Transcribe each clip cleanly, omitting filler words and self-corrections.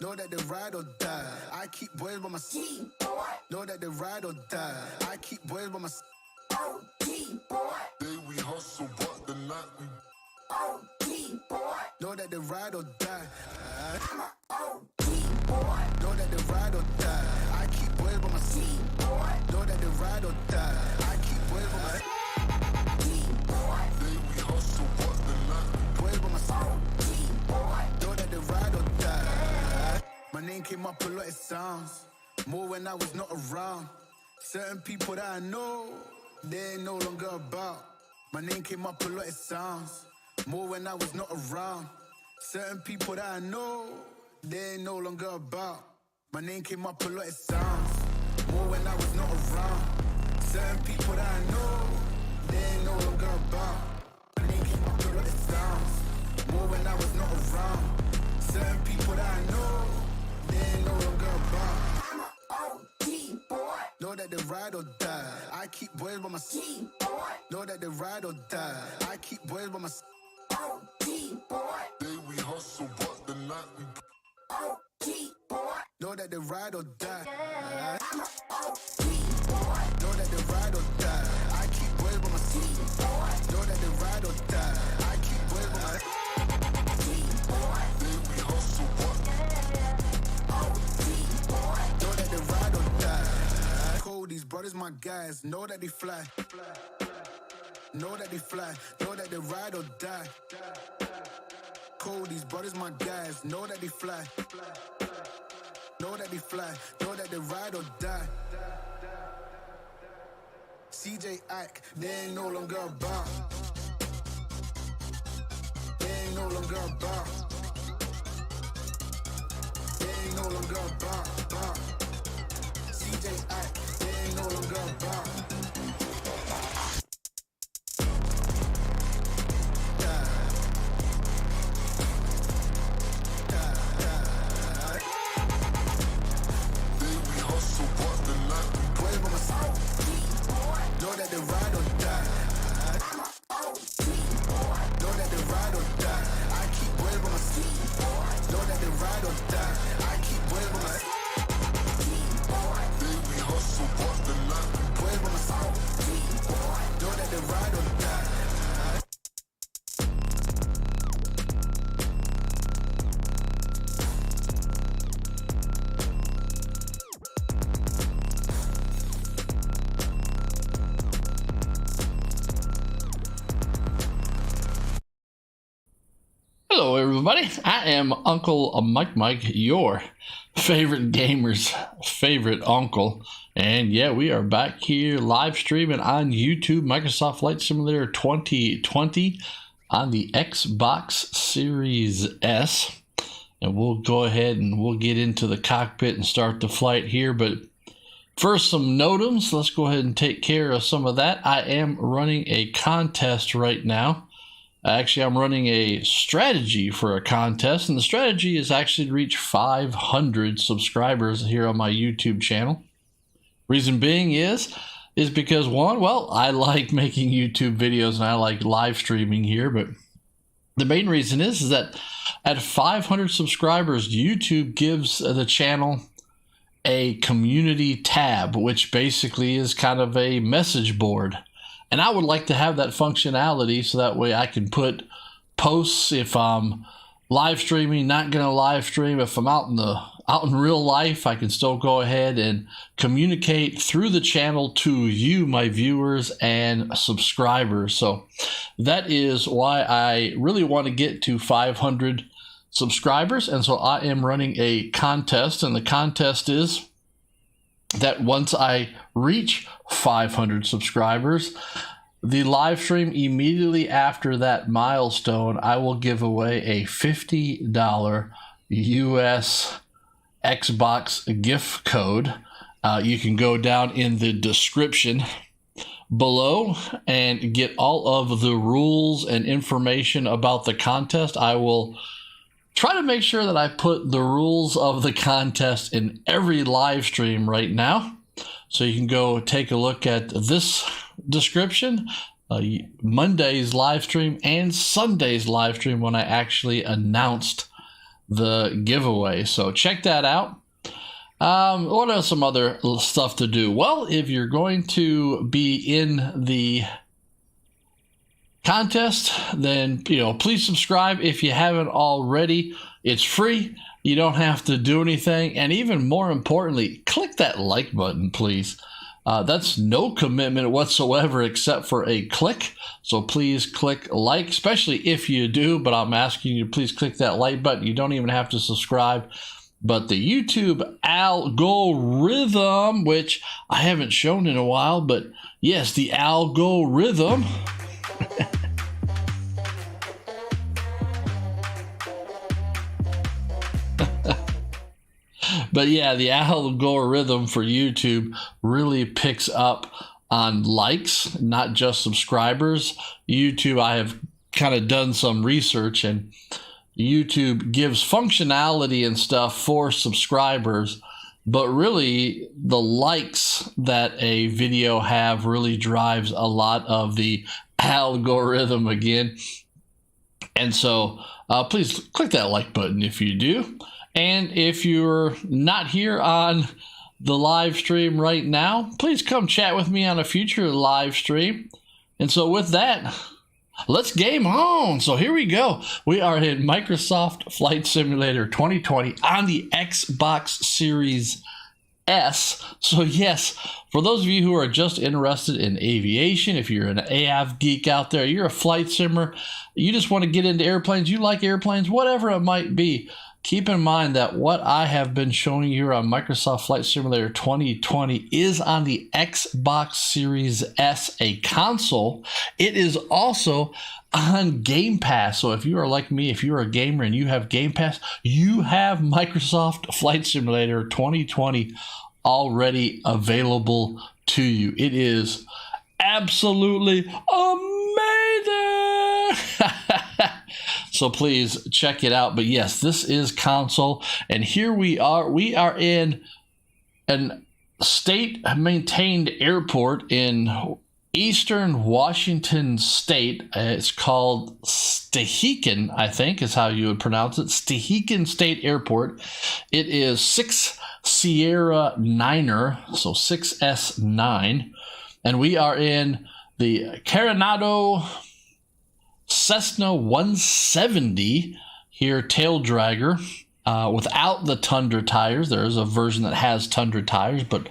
Know that they ride or die. I keep boys by my side. Know that they ride or die. I keep boys by my side. Day we hustle, but the night we know that they ride or die. Know that they ride or die. I keep boys by my side. Know that they ride or die. I keep boys by my side. Day we hustle, but the night we boys by my side. Know that they ride or die. My name came up a lot, it sounds more when I was not around. Certain people that I know, they ain't no longer about. My name came up a lot, it sounds more when I was not around. Certain people that I know, they ain't no longer about. My name came up a lot, it sounds more when I was not around. Certain people that I know, they ain't no longer about. My name came up a lot, it sounds more when I was not around. Certain people that I know, they ain't no longer about. I'm a OG boy. Know that they ride or die. I keep boys by my side. Know that they ride or die. I keep boys by my side. OG boy. Day we hustle, but the night we OG boy. Know that they ride or die. I'm a OG boy. Know that they ride or die. I keep boys by my side. Know that they ride or die. I keep boys by my side. Day we hustle, but know that they ride or die. Cold, these brothers my guys. Know that they fly. Know that they fly. Know that they ride or die. Cold, these brothers my guys. Know that they fly. Know that they fly. Know that they ride or die. CJ Ike, they ain't no longer about. They ain't no longer about. They ain't no longer about. CJ Ike, they ain't no longer about. Know that they ride or die. I'm a OG boy. Know that they ride or die. I keep boys by my side. Know that they ride or die. I keep boys by my side. Day we hustle, but the night we boys by my side. Know that they ride or die. Hello everybody, I am Uncle Mike, your favorite gamer's favorite uncle, and yeah, we are back here live streaming on YouTube, Microsoft Flight Simulator 2020 on the Xbox Series S, and we'll go ahead and we'll get into the cockpit and start the flight here, but first some notums. Let's go ahead and take care of some of that. I am running a contest right now. Actually, I'm running a strategy for a contest, and the strategy is actually to reach 500 subscribers here on my YouTube channel. Reason being is because one, well, I like making YouTube videos and I like live streaming here, but the main reason is that at 500 subscribers, YouTube gives the channel a community tab, which basically is kind of a message board. And I would like to have that functionality so that way I can put posts if I'm live streaming, not going to live stream. If I'm out in real life, I can still go ahead and communicate through the channel to you, my viewers and subscribers. So that is why I really want to get to 500 subscribers. And so I am running a contest, and the contest is that once I reach 500 subscribers, the live stream immediately after that milestone, I will give away a $50 US Xbox gift code. You can go down in the description below and get all of the rules and information about the contest. I will try to make sure that I put the rules of the contest in every live stream right now. So you can go take a look at this description Monday's live stream and Sunday's live stream when I actually announced the giveaway. So check that out. What are some other stuff to do? Well, if you're going to be in the contest, then please subscribe if you haven't already. It's free. You don't have to do anything, and even more importantly, click that like button, please. That's no commitment whatsoever except for a click. So please click like, especially if you do, but I'm asking you to please click that like button. You don't even have to subscribe. But the YouTube algorithm, which I haven't shown in a while, but yes, the algorithm. But yeah, the algorithm for YouTube really picks up on likes, not just subscribers. YouTube, I have kind of done some research, and YouTube gives functionality and stuff for subscribers, but really the likes that a video have really drives a lot of the algorithm again. And so please click that like button if you do. And if you're not here on the live stream right now, please come chat with me on a future live stream. And so with that, let's game on. So here we go. We are in Microsoft Flight Simulator 2020 on the Xbox Series S. So yes, for those of you who are just interested in aviation, if you're an AV geek out there, you're a flight simmer, you just want to get into airplanes, you like airplanes, whatever it might be, keep in mind that what I have been showing you here on Microsoft Flight Simulator 2020 is on the Xbox Series S, a console. It is also on Game Pass. So if you are like me, if you're a gamer and you have Game Pass, you have Microsoft Flight Simulator 2020 already available to you. It is absolutely amazing. So please check it out. But yes, this is Counsell, and here we are. We are in an state-maintained airport in Eastern Washington State. It's called Stehekin, I think is how you would pronounce it. Stehekin State Airport. It is 6 Sierra Niner, so 6S9. And we are in the Carenado Cessna 170 here, tail dragger, without the Tundra tires. There is a version that has Tundra tires, but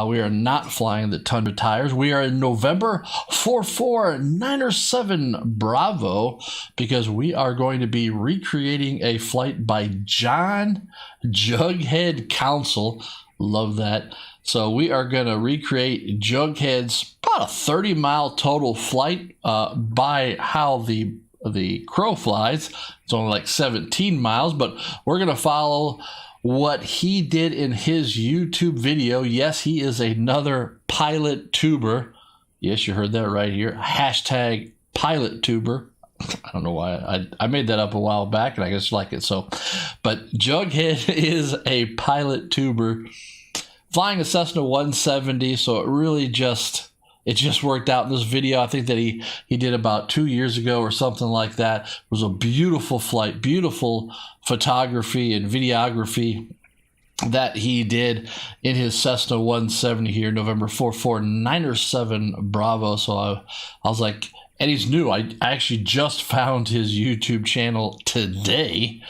we are not flying the Tundra tires. We are in November 44907 Bravo, because we are going to be recreating a flight by John Jughead Counsell. Love that. So we are going to recreate Jughead's about a 30-mile total flight by how the crow flies. It's only like 17 miles, but we're going to follow what he did in his YouTube video. Yes, he is another pilot tuber. Yes, you heard that right here. Hashtag pilot tuber. I don't know why I made that up a while back, and I just like it. So, but Jughead is a pilot tuber flying a Cessna 170. So it really just worked out in this video. I think that he did about 2 years ago or something like that. It was a beautiful flight, beautiful photography and videography that he did in his Cessna 170 here, November 44907 Bravo. So I was like, and he's new. I actually just found his YouTube channel today,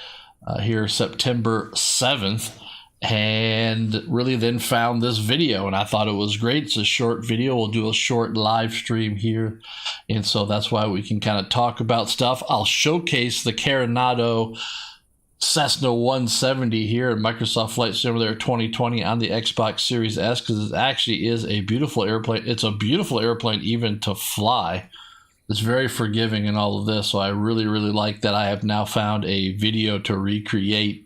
here September 7th. And really then found this video, and I thought it was great. It's a short video. We'll do a short live stream here, and so that's why we can kind of talk about stuff. I'll showcase the Carenado Cessna 170 here in Microsoft Flight Simulator 2020 on the Xbox Series S, because it actually is a beautiful airplane. It's a beautiful airplane even to fly. It's very forgiving and all of this, so I really, really like that I have now found a video to recreate,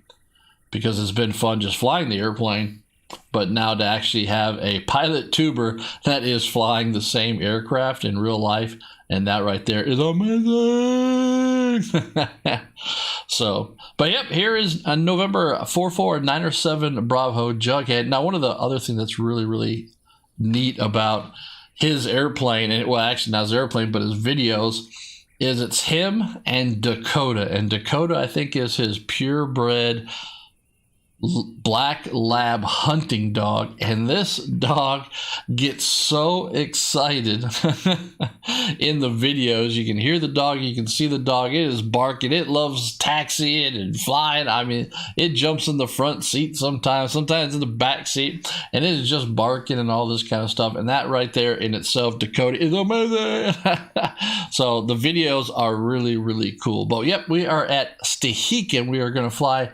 because it's been fun just flying the airplane, but now to actually have a pilot tuber that is flying the same aircraft in real life, and that right there is amazing. So, but yep, here is a November 44907 Bravo Jughead. Now, one of the other things that's really, really neat about his airplane, and well, actually not his airplane, but his videos, is it's him and Dakota. And Dakota, I think, is his purebred black lab hunting dog, and this dog gets so excited in the videos. You can hear the dog, you can see the dog. It is barking. It loves taxiing and flying. I mean, it jumps in the front seat sometimes in the back seat, and it is just barking and all this kind of stuff. And that right there in itself, Dakota, is amazing. So the videos are really, really cool. But yep, we are at Stehekin. We are going to fly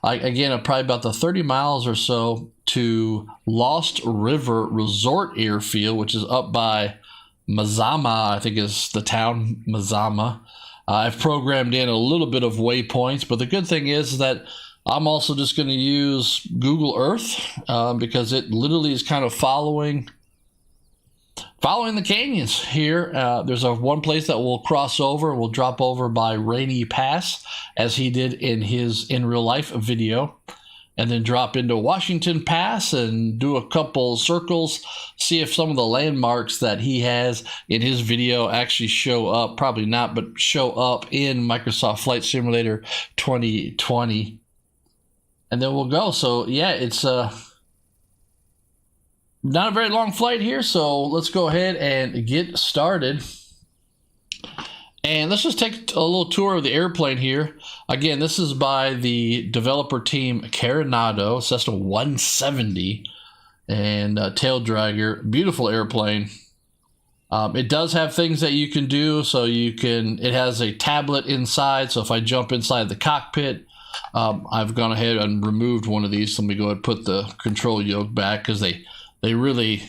again, probably about the 30 miles or so to Lost River Resort Airfield, which is up by Mazama, I think is the town, Mazama. I've programmed in a little bit of waypoints, but the good thing is that I'm also just going to use Google Earth because it literally is kind of following the canyons here. There's one place that will cross over. We'll drop over by Rainey Pass, as he did in his in real life video, and then drop into Washington Pass and do a couple circles, see if some of the landmarks that he has in his video actually show up. Probably not, but show up in Microsoft Flight Simulator 2020. And then we'll go. So yeah, it's not a very long flight here, so let's go ahead and get started. And let's just take a little tour of the airplane here. Again, this is by the developer team Carenado Cessna 170 and tail dragger. Beautiful airplane. It does have things that you can do. So it has a tablet inside. So if I jump inside the cockpit, I've gone ahead and removed one of these. So let me go ahead and put the control yoke back, because they really,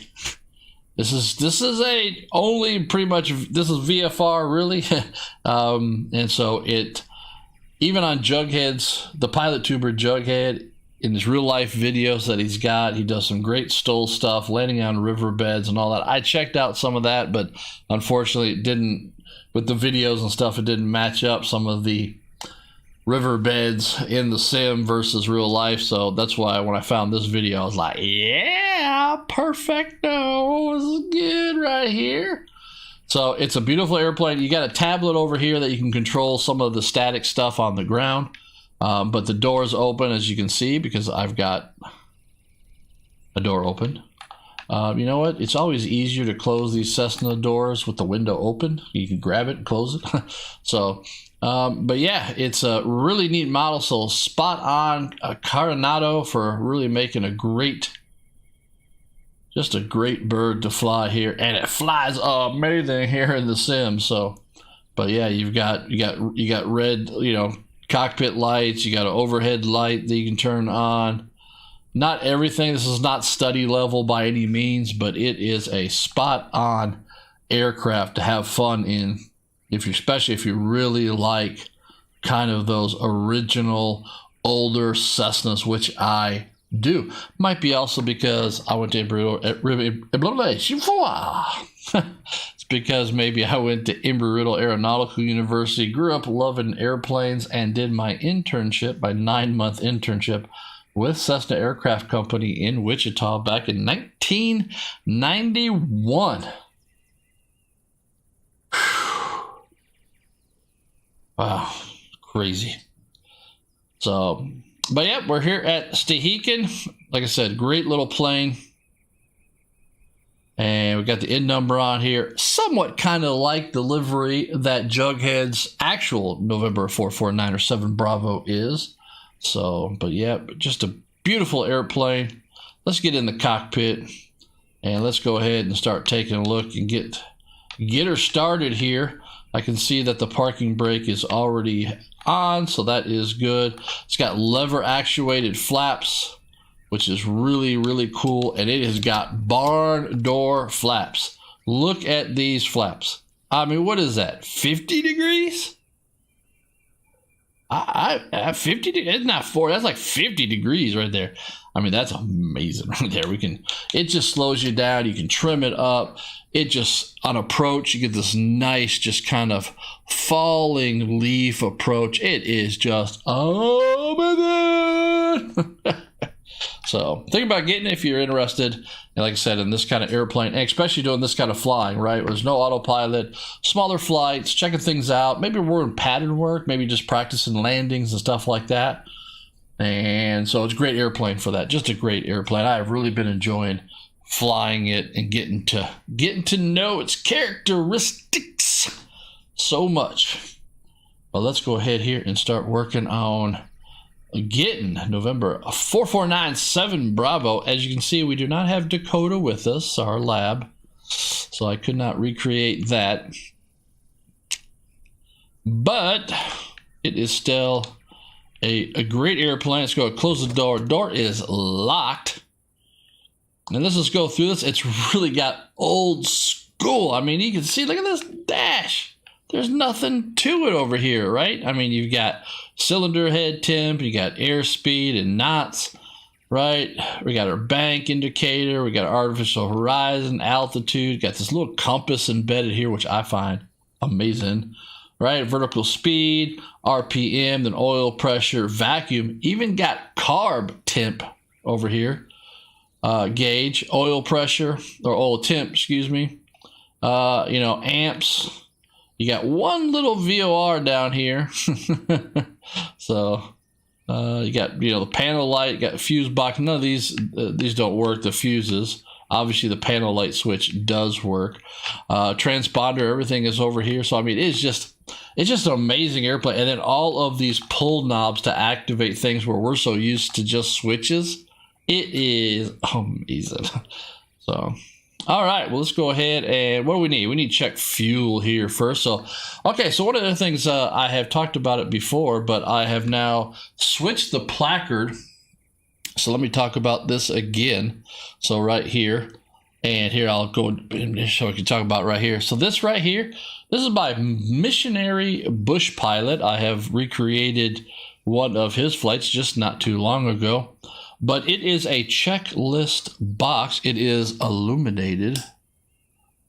this is VFR really. And so even on Jughead's, the pilot tuber Jughead, in his real life videos that he's got, he does some great STOL stuff, landing on riverbeds and all that. I checked out some of that, but unfortunately it didn't, with the videos and stuff, it didn't match up some of the riverbeds in the sim versus real life. So that's why when I found this video, I was like, yeah, perfecto, this is good right here. So it's a beautiful airplane. You got a tablet over here that you can control some of the static stuff on the ground, but the door's open, as you can see, because I've got a door open. You know what? It's always easier to close these Cessna doors with the window open. You can grab it and close it. So but yeah, it's a really neat model. So spot on Carenado for really making just a great bird to fly here, and it flies amazing here in the sim. So, but yeah, you got red, cockpit lights. You got an overhead light that you can turn on. Not everything. This is not study level by any means, but it is a spot on aircraft to have fun in. Especially if you really like kind of those original older Cessnas, which I do. Might be also because I went to it's because maybe I went to Embry-Riddle Aeronautical University, grew up loving airplanes, and did my 9-month internship with Cessna Aircraft Company in Wichita back in 1991. Wow, crazy. So, but yeah, we're here at Stehekin. Like I said, great little plane. And we got the IN number on here. Somewhat kind of like the livery that Jughead's actual November 449 or 7 Bravo is. So, but yeah, just a beautiful airplane. Let's get in the cockpit and let's go ahead and start taking a look and get her started here. I can see that the parking brake is already on, so that is good. It's got lever actuated flaps, which is really, really cool, and it has got barn door flaps. Look at these flaps. I mean, what is that, 50 degrees? I 50, it's not 40, that's like 50 degrees right there. I mean, that's amazing right there. It just slows you down. You can trim it up. It just, on approach, you get this nice, just kind of falling leaf approach. It is just amazing. So think about getting it if you're interested. And like I said, in this kind of airplane, and especially doing this kind of flying, right? There's no autopilot, smaller flights, checking things out. Maybe we're in pattern work, maybe just practicing landings and stuff like that. And so it's a great airplane for that. Just a great airplane. I have really been enjoying flying it and getting to know its characteristics so much. Well, let's go ahead here and start working on getting November 4497 Bravo. As you can see, we do not have Dakota with us, our lab, so I could not recreate that. But it is still a great airplane. Let's go close the door. Door is locked. And let's just go through this. It's really got old school. I mean, you can see, look at this dash. There's nothing to it over here, right? I mean, you've got cylinder head temp, you got airspeed and knots, right? We got our bank indicator, we got our artificial horizon, altitude, got this little compass embedded here, which I find amazing, right? Vertical speed, RPM, then oil pressure, vacuum, even got carb temp over here, gauge, oil pressure, or oil temp, excuse me, amps. You got one little VOR down here. So you got, the panel light, you got a fuse box. None of these don't work, the fuses. Obviously the panel light switch does work. Transponder, everything is over here. So I mean, it's just an amazing airplane. And then all of these pull knobs to activate things where we're so used to just switches. It is amazing. So all right, well, let's go ahead and what do we need? We need to check fuel here first. So, okay, so one of the things I have talked about it before, but I have now switched the placard. So let me talk about this again. So right here, and here I'll go so we can talk about right here. So this right here, this is by Missionary Bush Pilot. I have recreated one of his flights just not too long ago. But it is a checklist box. It is illuminated.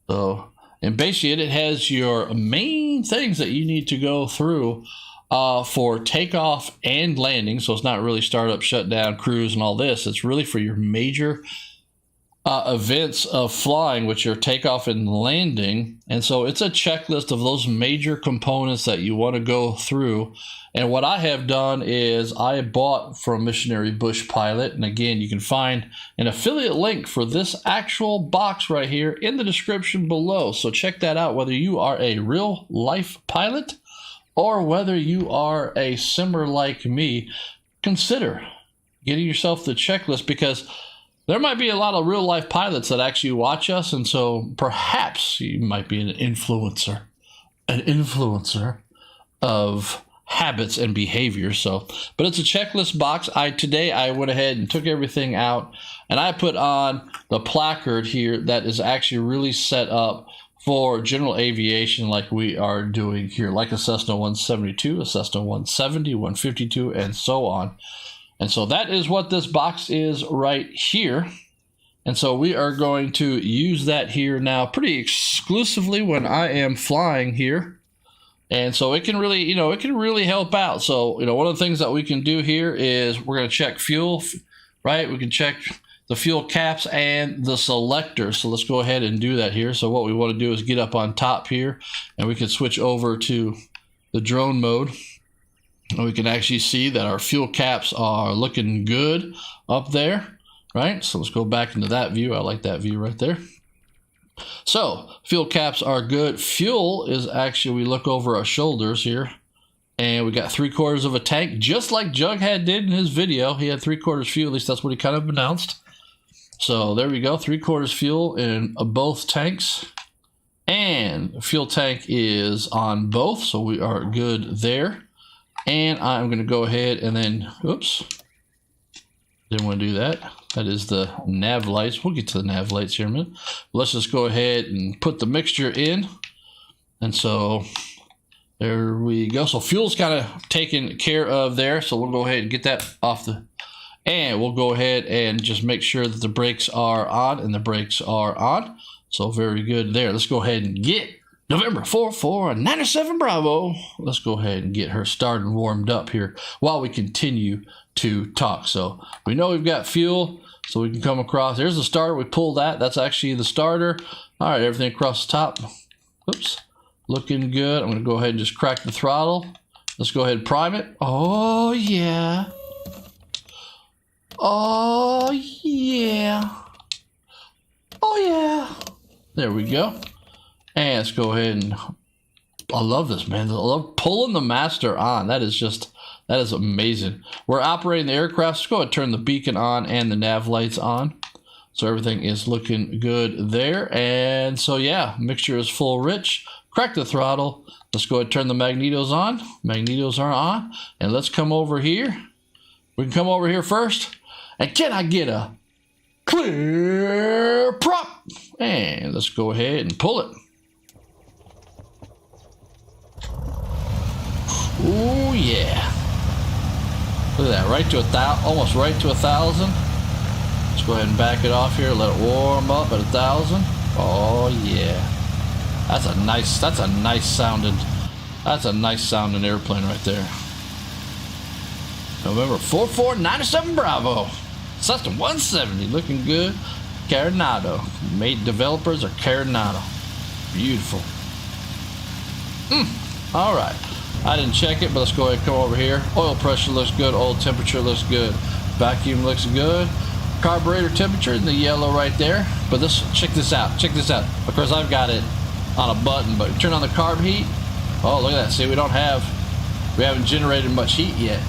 So, and basically it has your main things that you need to go through for takeoff and landing. So it's not really startup, shutdown, cruise, and all this. It's really for your major events of flying, which are takeoff and landing. And so it's a checklist of those major components that you want to go through. And what I have done is I bought from Missionary Bush Pilot. And again, you can find an affiliate link for this actual box right here in the description below. So check that out, whether you are a real life pilot or whether you are a simmer like me. Consider getting yourself the checklist, because there might be a lot of real life pilots that actually watch us. And so perhaps you might be an influencer of habits and behavior. So, but it's a checklist box. Today I went ahead and took everything out and I put on the placard here that is actually really set up for general aviation, like we are doing here, like a Cessna 172, a Cessna 170, 152, and so on. And so that is what this box is right here. And so we are going to use that here now pretty exclusively when I am flying here. And so it can really, it can really help out. So, one of the things that we can do here is we're going to check fuel, right? We can check the fuel caps and the selector. So let's go ahead and do that here. So what we want to do is get up on top here and we can switch over to the drone mode. And we can actually see that our fuel caps are looking good up there, right? So let's go back into that view. I like that view right there. So fuel caps are good. Fuel is actually, we look over our shoulders here and we got 3/4 of a tank, just like Jughead did in his video. He had 3/4 fuel, at least that's what he kind of announced. So there we go, 3/4 fuel in both tanks. And fuel tank is on both, so we are good there. And I'm going to go ahead and then, oops, didn't want to do that. That is the nav lights. We'll get to the nav lights here in a minute. Let's just go ahead and put the mixture in. And so there we go. So fuel's kind of taken care of there. So we'll go ahead and get that off the, and we'll go ahead and just make sure that the brakes are on, and the brakes are on. So very good there. Let's go ahead and get November 4497 Bravo. Let's go ahead and get her started and warmed up here while we continue to talk. So we know we've got fuel, so we can come across. There's the starter. We pull that. That's actually the starter. All right, everything across the top. Oops, looking good. I'm going to go ahead and just crack the throttle. Let's go ahead and prime it. Oh, yeah. Oh, yeah. Oh, yeah. There we go. And let's go ahead and, I love this, man. I love pulling the master on. That is amazing. We're operating the aircraft. Let's go ahead and turn the beacon on and the nav lights on. So everything is looking good there. And so, yeah, mixture is full rich. Crack the throttle. Let's go ahead and turn the magnetos on. Magnetos are on. And let's come over here. We can come over here first. And can I get a ClearProp? And let's go ahead and pull it. Oh yeah! Look at that, right to 1,000, almost right to 1,000. Let's go ahead and back it off here. Let it warm up at 1,000. Oh yeah! That's a nice sounding airplane right there. November 4497 Bravo, Cessna 170, looking good. Carenado, developers are Carenado. Beautiful. All right. I didn't check it, but let's go ahead and come over here. Oil pressure looks good. Oil temperature looks good. Vacuum looks good. Carburetor temperature in the yellow right there. But check this out. Check this out. Of course, I've got it on a button, but turn on the carb heat. Oh, look at that. See, we haven't generated much heat yet.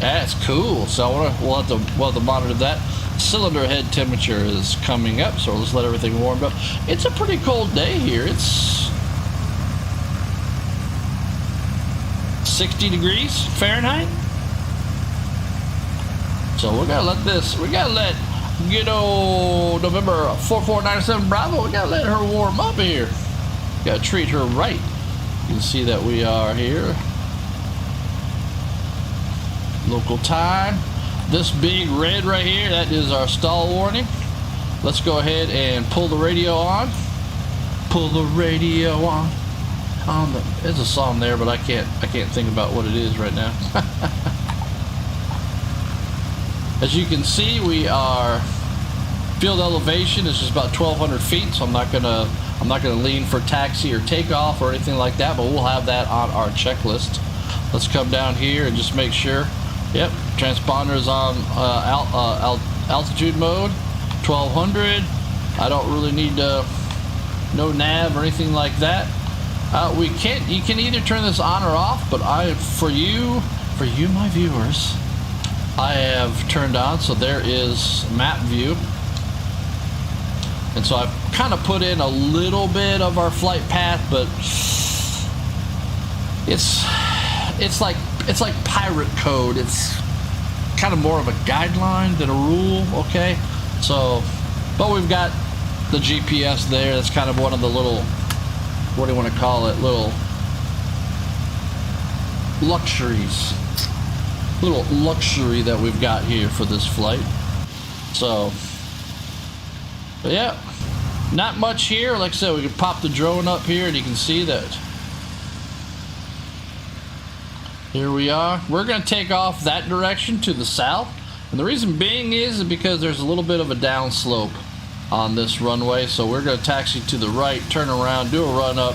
That's cool. So we'll have to monitor that. Cylinder head temperature is coming up, so let's let everything warm up. It's a pretty cold day here. It's 60 degrees Fahrenheit. So we gotta let good old November 4497 Bravo, we gotta let her warm up here. Gotta treat her right. You can see that we are here. Local time. This big red right here, that is our stall warning. Let's go ahead and pull the radio on. Pull the radio on. There's a song there, but I can't think about what it is right now. As you can see, we are field elevation is just about 1,200 feet, so I'm not gonna lean for taxi or takeoff or anything like that, but we'll have that on our checklist. Let's come down here and just make sure. Yep, transponder is on altitude mode, 1,200. I don't really need no nav or anything like that. You can either turn this on or off, but for you my viewers, I have turned on, so there is map view. And so I've kind of put in a little bit of our flight path, but it's like pirate code. It's kind of more of a guideline than a rule, okay? So, but we've got the GPS there. That's kind of one of the little, what do you want to call it, little luxuries, little luxury that we've got here for this flight. So, but yeah, not much here. Like I said, we can pop the drone up here and you can see that here we are. We're going to take off that direction to the south, and the reason being is because there's a little bit of a downslope on this runway, so we're going to taxi to the right, turn around, do a run up,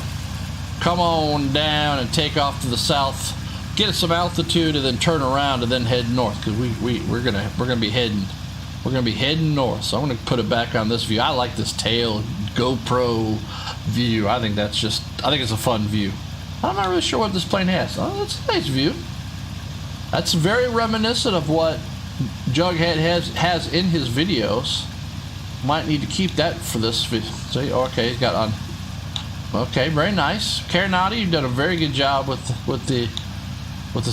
come on down and take off to the south, get some altitude, and then turn around and then head north, because we're gonna be heading north. So I'm gonna put it back on this view. I like this tail GoPro view. I think it's a fun view. I'm not really sure what this plane has. Oh, that's a nice view. That's very reminiscent of what Jughead has in his videos. Might need to keep that for this video. See, okay, he's got on. Okay, very nice. Carenado, you've done a very good job with the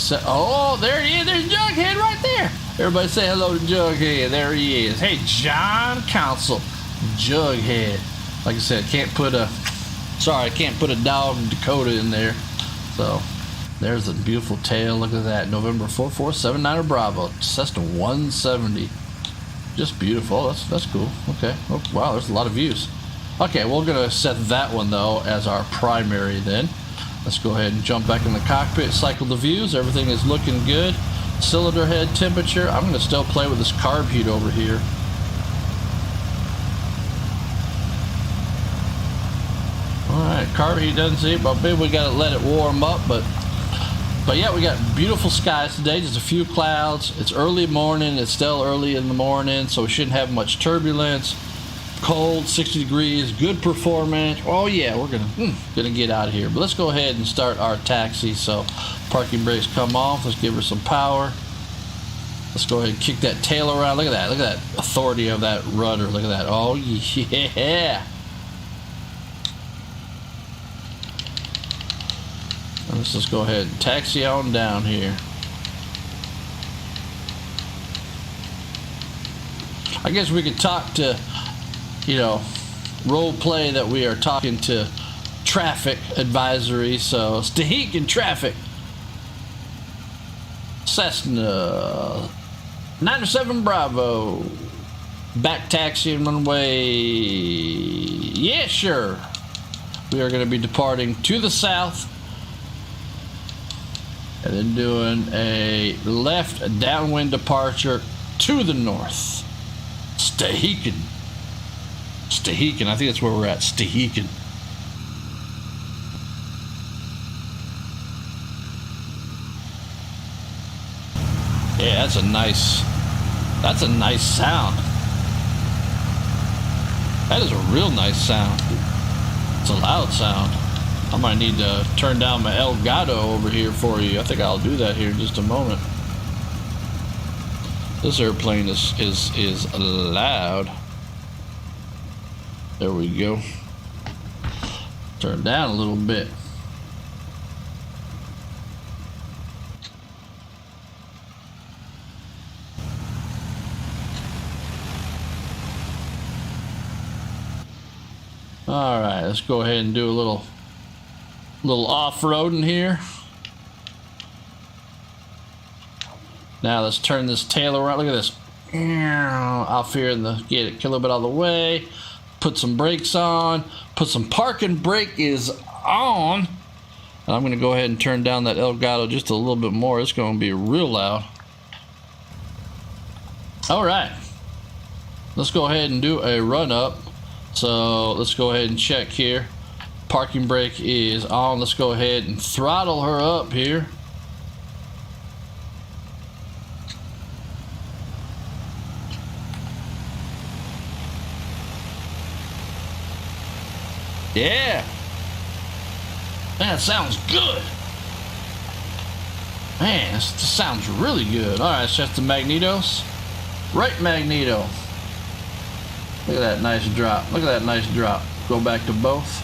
set. Oh, there he is. There's Jughead right there. Everybody say hello to Jughead. There he is. Hey, John Counsell, Jughead. Like I said, I can't put a dog Dakota in there. So there's a beautiful tail. Look at that. November 4479 Bravo, Cessna 170. Just beautiful. That's cool. Okay. Oh, wow, there's a lot of views. Okay, we're gonna set that one though as our primary then. Let's go ahead and jump back in the cockpit, cycle the views. Everything is looking good. Cylinder head temperature. I'm gonna still play with this carb heat over here. Alright, carb heat doesn't see it, but maybe we gotta let it warm up, but yeah, we got beautiful skies today, just a few clouds. It's early morning, it's still early in the morning, so we shouldn't have much turbulence. Cold, 60 degrees, good performance. Oh yeah, we're gonna get out of here. But let's go ahead and start our taxi. So parking brakes come off. Let's give her some power. Let's go ahead and kick that tail around. Look at that. Look at that authority of that rudder. Look at that. Oh yeah. Let's just go ahead and taxi on down here. I guess we could talk to, you know, role play that we are talking to traffic advisory. So Stehekin traffic. Cessna 907 Bravo. Back taxiing runway. Yeah, sure. We are going to be departing to the south. And then doing a left downwind departure to the north. Stehekin. Stehekin, I think that's where we're at. Stehekin. Yeah, that's a nice sound. That is a real nice sound. It's a loud sound. I might need to turn down my El Gato over here for you. I think I'll do that here in just a moment. This airplane is loud. There we go. Turn down a little bit. All right, let's go ahead and do a little off-roading here. Now let's turn this tail around. Look at this. Off here in the get a little bit out of the way. Put some brakes on. Put some parking brake is on. And I'm going to go ahead and turn down that El Gato just a little bit more. It's going to be real loud. All right. Let's go ahead and do a run up. So let's go ahead and check here. Parking brake is on. Let's go ahead and throttle her up here. Yeah. That sounds good. Man, this sounds really good. All right, let's check the magnetos. Right magneto. Look at that nice drop. Look at that nice drop. Go back to both.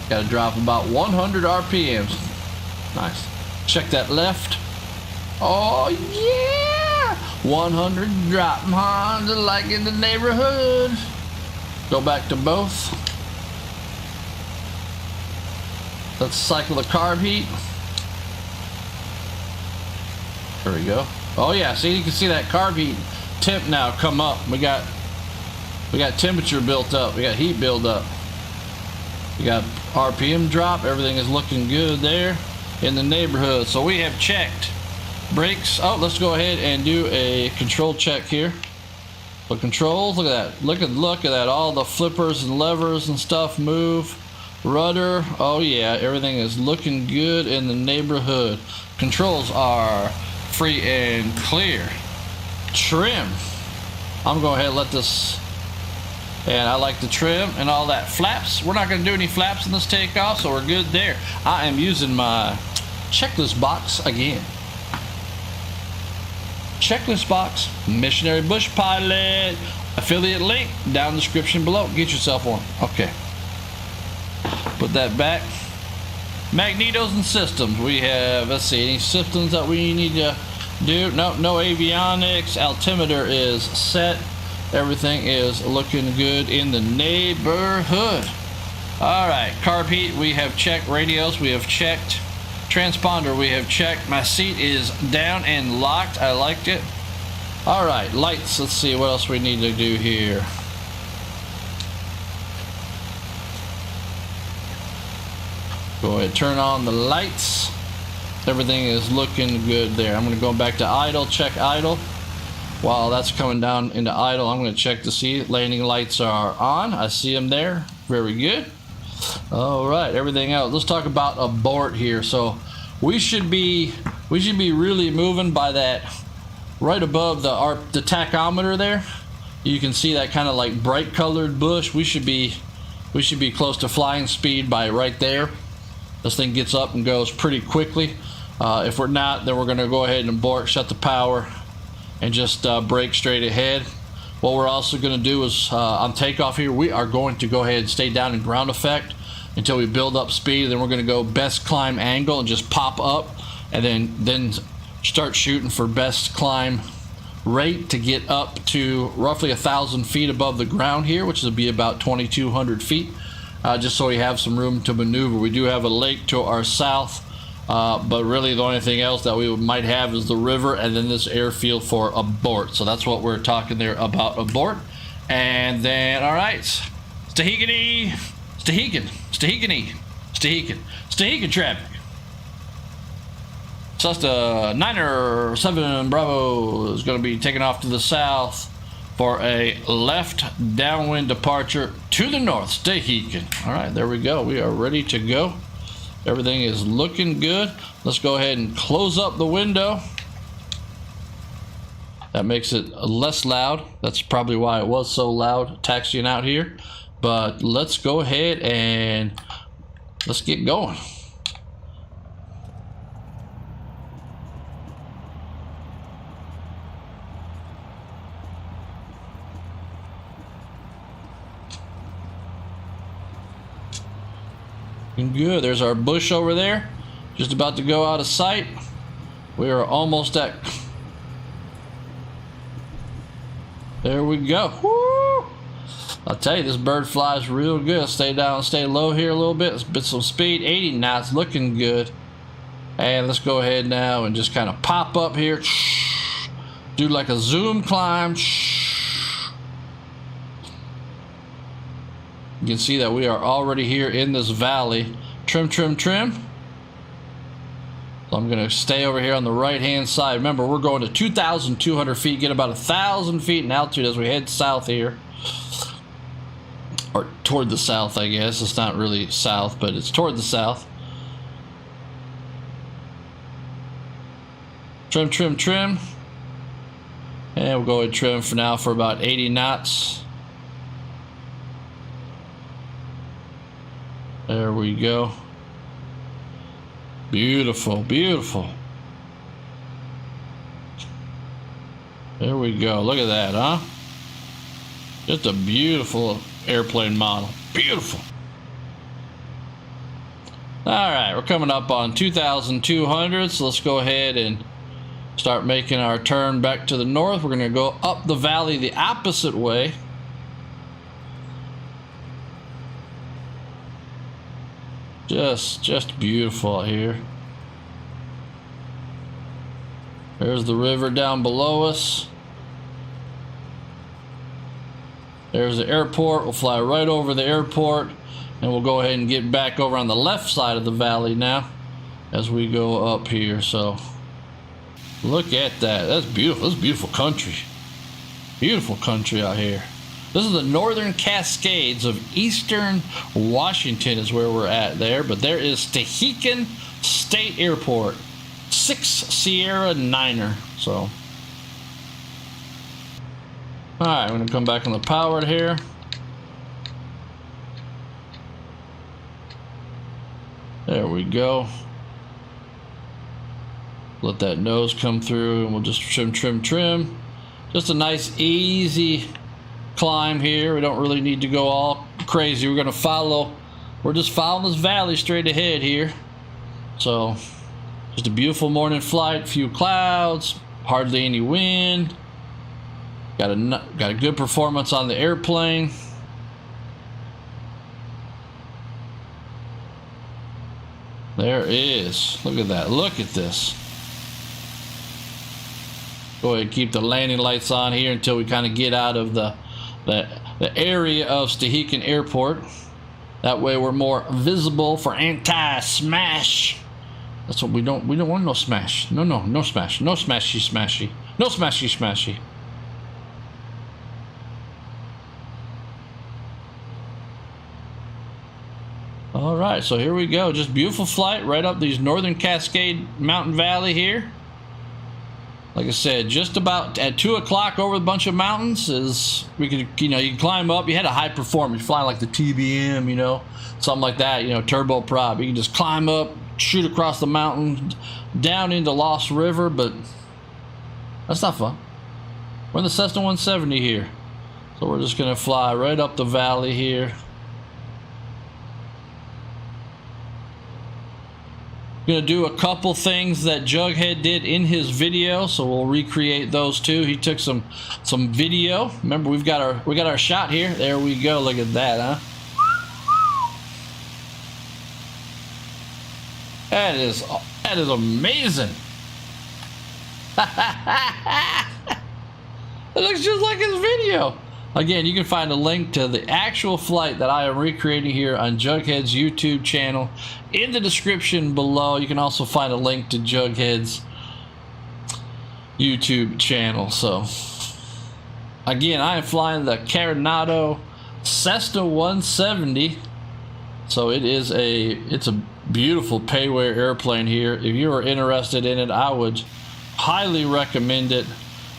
Got to drop about 100 RPMs. Nice. Check that left. Oh yeah, 100 drop, huh? Like in the neighborhood. Go back to both. Let's cycle the carb heat. There we go. Oh yeah, see, you can see that carb heat temp now come up. We got temperature built up. We got heat build up. We got RPM drop. Everything is looking good there in the neighborhood. So we have checked brakes. Oh, let's go ahead and do a control check here. So controls, look at that. Look at that. All the flippers and levers and stuff move. Rudder. Oh yeah, everything is looking good in the neighborhood. Controls are free and clear. Trim. I'm going to go ahead and let this. And I like the trim and all that. Flaps, we're not going to do any flaps in this takeoff, so we're good there. I am using my checklist box again. Checklist box, Missionary Bush Pilot, affiliate link down in the description below. Get yourself one. Okay. Put that back. Magnetos and systems. We have, let's see, any systems that we need to do? No avionics. Altimeter is set. Everything is looking good in the neighborhood. All right, carb heat we have checked. Radios we have checked. Transponder we have checked. My seat is down and locked. I liked it. All right, lights. Let's see what else we need to do here. Go ahead, turn on the lights. Everything is looking good there. I'm going to go back to idle, check idle. While that's coming down into idle, I'm going to check to see landing lights are on. I see them there. Very good. All right, everything else. Let's talk about abort here. So we should be really moving by that right above the tachometer there. You can see that kind of like bright colored bush. We should be close to flying speed by right there. This thing gets up and goes pretty quickly. If we're not, then we're going to go ahead and abort, shut the power, and just brake straight ahead. What we're also going to do is on takeoff here, we are going to go ahead and stay down in ground effect until we build up speed. Then we're going to go best climb angle and just pop up, and then start shooting for best climb rate to get up to roughly 1,000 feet above the ground here, which will be about 2,200 feet, just so we have some room to maneuver. We do have a lake to our south, but really the only thing else that we might have is the river and then this airfield for abort. So that's what we're talking there about abort. And then, all right, Stehekin traffic. Cessna 907 Bravo is going to be taking off to the south for a left downwind departure to the north, Stehekin. All right, there we go. We are ready to go. Everything is looking good. Let's go ahead and close up the window. That makes it less loud. That's probably why it was so loud taxiing out here. But let's go ahead and let's get going. Good. There's our bush over there. Just about to go out of sight. We are almost at... There we go. Woo! I'll tell you, this bird flies real good. Stay down, stay low here a little bit. Let's get some speed. 80 knots, looking good. And let's go ahead now and just kind of pop up here. Do like a zoom climb. You can see that we are already here in this valley. Trim. So I'm going to stay over here on the right hand side. Remember, we're going to 2,200 feet, get about 1,000 feet in altitude as we head south here. Or toward the south, I guess. It's not really south, but it's toward the south. Trim. And we'll go ahead and trim for now for about 80 knots. There we go. Beautiful. There we go. Look at that, huh? Just a beautiful airplane model. Beautiful. All right, we're coming up on 2,200, so let's go ahead and start making our turn back to the north. We're going to go up the valley the opposite way. Just beautiful out here. There's the river down below us. There's the airport. We'll fly right over the airport, and we'll go ahead and get back over on the left side of the valley now as we go up here. So look at that. That's beautiful. That's beautiful country. Beautiful country out here. This is the northern Cascades of eastern Washington is where we're at there. But there is Stehekin State Airport, 6 Sierra Niner. So, all right, I'm going to come back on the powered here. There we go. Let that nose come through, and we'll just trim. Just a nice, easy climb here. We don't really need to go all crazy. We're just following this valley straight ahead here. So just a beautiful morning flight, few clouds, hardly any wind. Got a good performance on the airplane. There is. Look at that. Look at this. Go ahead and keep the landing lights on here until we kind of get out of the area of Stehekin Airport. That way we're more visible for anti-smash. That's what we don't want. No smash. No smash. No smashy. No smashy. All right, so here we go. Just beautiful flight right up these northern Cascade Mountain Valley here. Like I said, just about at 2 o'clock over a bunch of mountains is, we could, you know, you can climb up. You had a high performance, you fly like the TBM, you know, something like that, you know, turboprop. You can just climb up, shoot across the mountain, down into Lost River, but that's not fun. We're in the Cessna 170 here. So we're just gonna fly right up the valley here. Gonna do a couple things that Jughead did in his video, so we'll recreate those too. He took some video. Remember, we got our shot here. There we go. Look at that, huh? That is amazing. It looks just like his video. Again, you can find a link to the actual flight that I am recreating here on Jughead's YouTube channel in the description below. You can also find a link to Jughead's YouTube channel. So, again, I am flying the Carenado Cessna 170. So it's a beautiful payware airplane here. If you are interested in it, I would highly recommend it.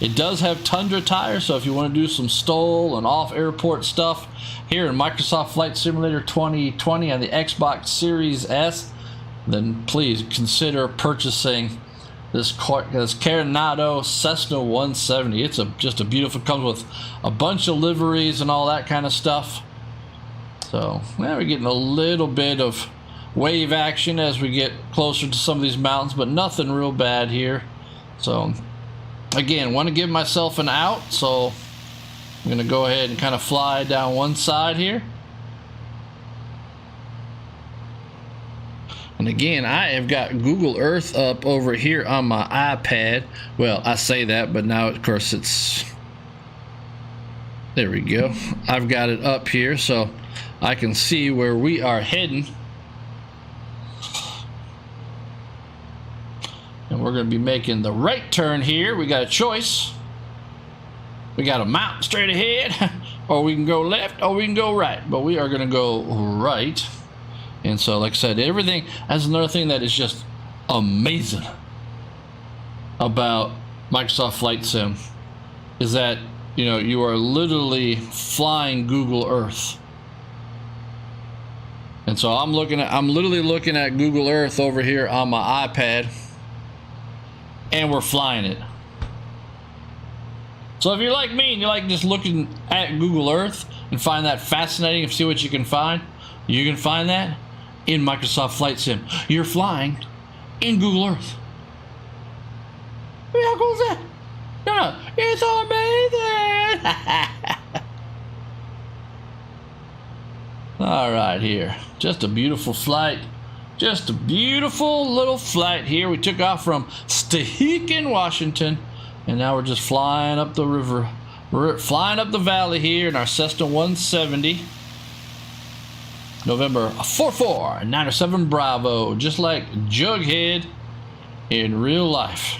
It does have Tundra tires, so if you want to do some STOL and off-airport stuff here in Microsoft Flight Simulator 2020 on the Xbox Series S, then please consider purchasing this Carenado Cessna 170. It's just a beautiful, comes with a bunch of liveries and all that kind of stuff. So now we're getting a little bit of wave action as we get closer to some of these mountains, but nothing real bad here. So again, want to give myself an out, so I'm going to go ahead and kind of fly down one side here. And again, I have got Google Earth up over here on my iPad. Well, I say that, but now, of course, it's... There we go. I've got it up here so I can see where we are heading. And we're going to be making the right turn here. We got a choice. We got a mountain straight ahead, or we can go left, or we can go right. But we are going to go right. And so, like I said, everything, that's another thing that is just amazing about Microsoft Flight Sim, is that, you know, you are literally flying Google Earth. And so I'm literally looking at Google Earth over here on my iPad, and we're flying it. So if you're like me and you like just looking at Google Earth and find that fascinating and see what you can find that in Microsoft Flight Sim. You're flying in Google Earth. How cool is that? No, it's amazing. All right, here, just a beautiful flight. Just a beautiful little flight here. We took off from Stehekin, Washington, and now we're just flying up the river. We're flying up the valley here in our Cessna 170. November 4497 Bravo, just like Jughead in real life.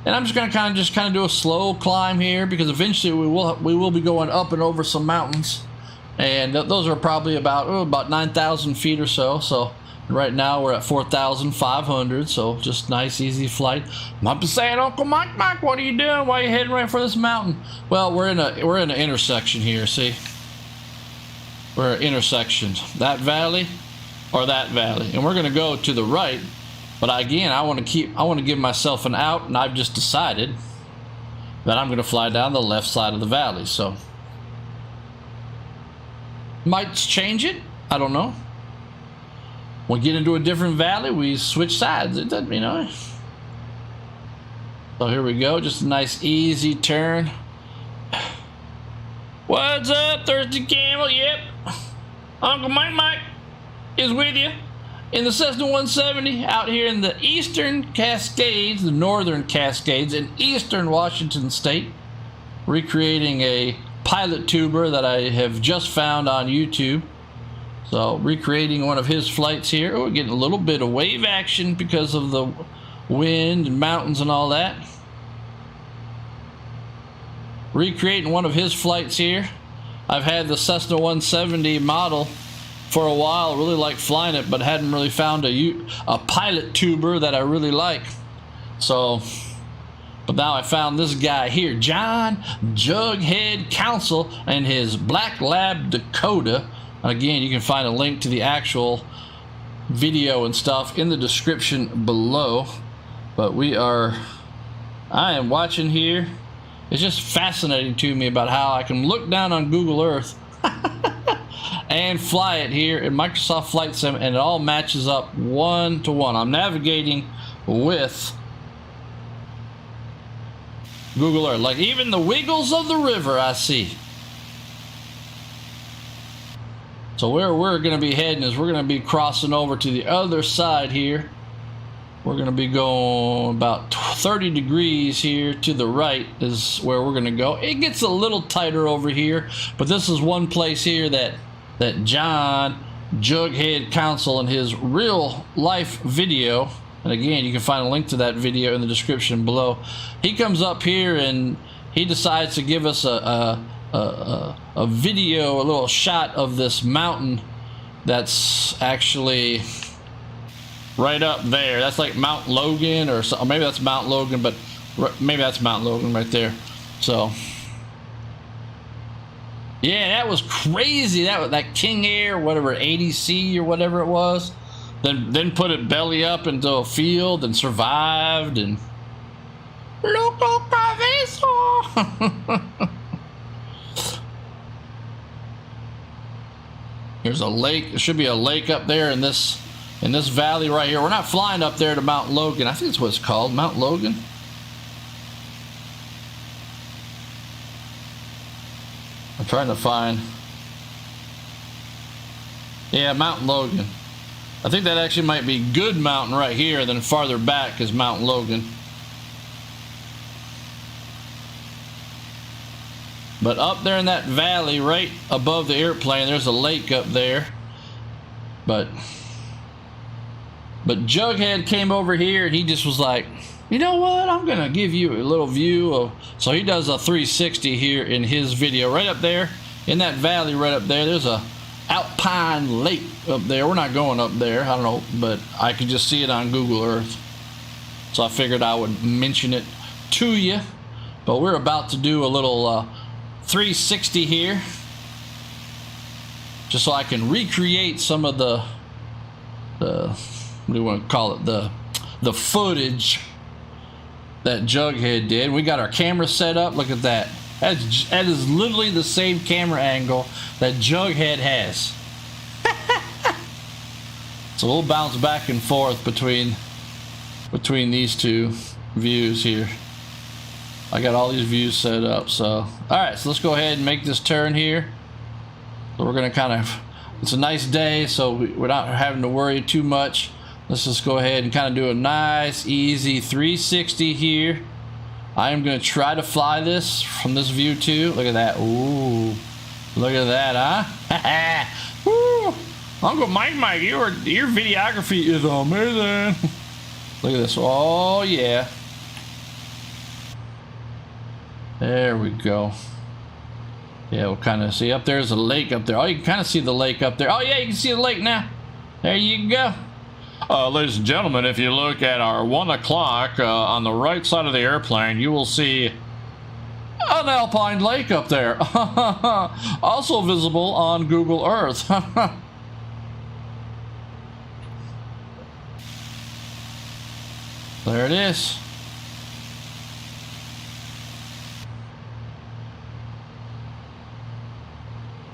And I'm just going to kind of do a slow climb here, because eventually we will be going up and over some mountains. And those are probably about 9,000 feet or so. So right now we're at 4,500. So just nice, easy flight. I'm just saying, Uncle Mike, what are you doing? Why are you heading right for this mountain? Well, we're in an intersection here. See, we're at intersection. That valley or that valley, and we're going to go to the right. But again, I want to give myself an out, and I've just decided that I'm going to fly down the left side of the valley. So might change it, I don't know. When we get into a different valley, we switch sides. It doesn't, you know. So here we go, just a nice easy turn. What's up, Thirsty Camel? Yep, Uncle Mike is with you in the Cessna 170 out here in the eastern Cascades, the northern Cascades in eastern Washington state, recreating a pilot tuber that I have just found on YouTube. So recreating one of his flights here. Oh, we're getting a little bit of wave action because of the wind and mountains and all that. Recreating one of his flights here. I've had the Cessna 170 model for a while. Really like flying it, but hadn't really found a pilot tuber that I really like. So, but now I found this guy here, John Jughead Counsell, and his Black Lab Dakota. Again, you can find a link to the actual video and stuff in the description below. But I am watching here. It's just fascinating to me about how I can look down on Google Earth and fly it here in Microsoft Flight Sim, and it all matches up 1-to-1. I'm navigating with Google Earth. Like even the wiggles of the river I see. So where we're going to be heading is we're going to be crossing over to the other side here. We're going to be going about 30 degrees here to the right is where we're going to go. It gets a little tighter over here, but this is one place here that John Jughead Counsell in his real life video, and again you can find a link to that video in the description below. He comes up here and he decides to give us a video, a little shot of this mountain that's actually right up there. That's like Mount Logan, or maybe that's Mount Logan, but maybe that's Mount Logan right there. So yeah, that was crazy. That King Air, whatever, 80C or whatever it was, then put it belly up into a field and survived. And loco cabezo. There's a lake. There should be a lake up there in this valley right here. We're not flying up there to Mount Logan. I think that's what it's called, Mount Logan. I'm trying to find. Yeah, Mount Logan. I think that actually might be Good Mountain right here, then farther back is Mount Logan. But up there in that valley right above the airplane, there's a lake up there. But Jughead came over here and he just was like, you know what, I'm gonna give you a little view of. So he does a 360 here in his video. Right up there in that valley right up there, there's a Alpine Lake up there. We're not going up there, I don't know, but I could just see it on Google Earth, so I figured I would mention it to you. But we're about to do a little 360 here, just so I can recreate some of the what do you want to call it, the footage that Jughead did. We got our camera set up. Look at that. That is literally the same camera angle that Jughead has. So we'll bounce back and forth between these two views here. I got all these views set up. So all right, so let's go ahead and make this turn here. So we're gonna kind of, it's a nice day, so we're not having to worry too much. Let's just go ahead and kind of do a nice easy 360 here. I am going to try to fly this from this view too. Look at that. Ooh, look at that, huh? Woo! Uncle Mike, your videography is amazing. Look at this. Oh yeah. There we go. Yeah, we'll kind of see up there's a lake up there. Oh, you can kind of see the lake up there. Oh yeah, you can see the lake now. There you go. Ladies and gentlemen, if you look at our 1 o'clock on the right side of the airplane, you will see an Alpine Lake up there. Also visible on Google Earth. There it is.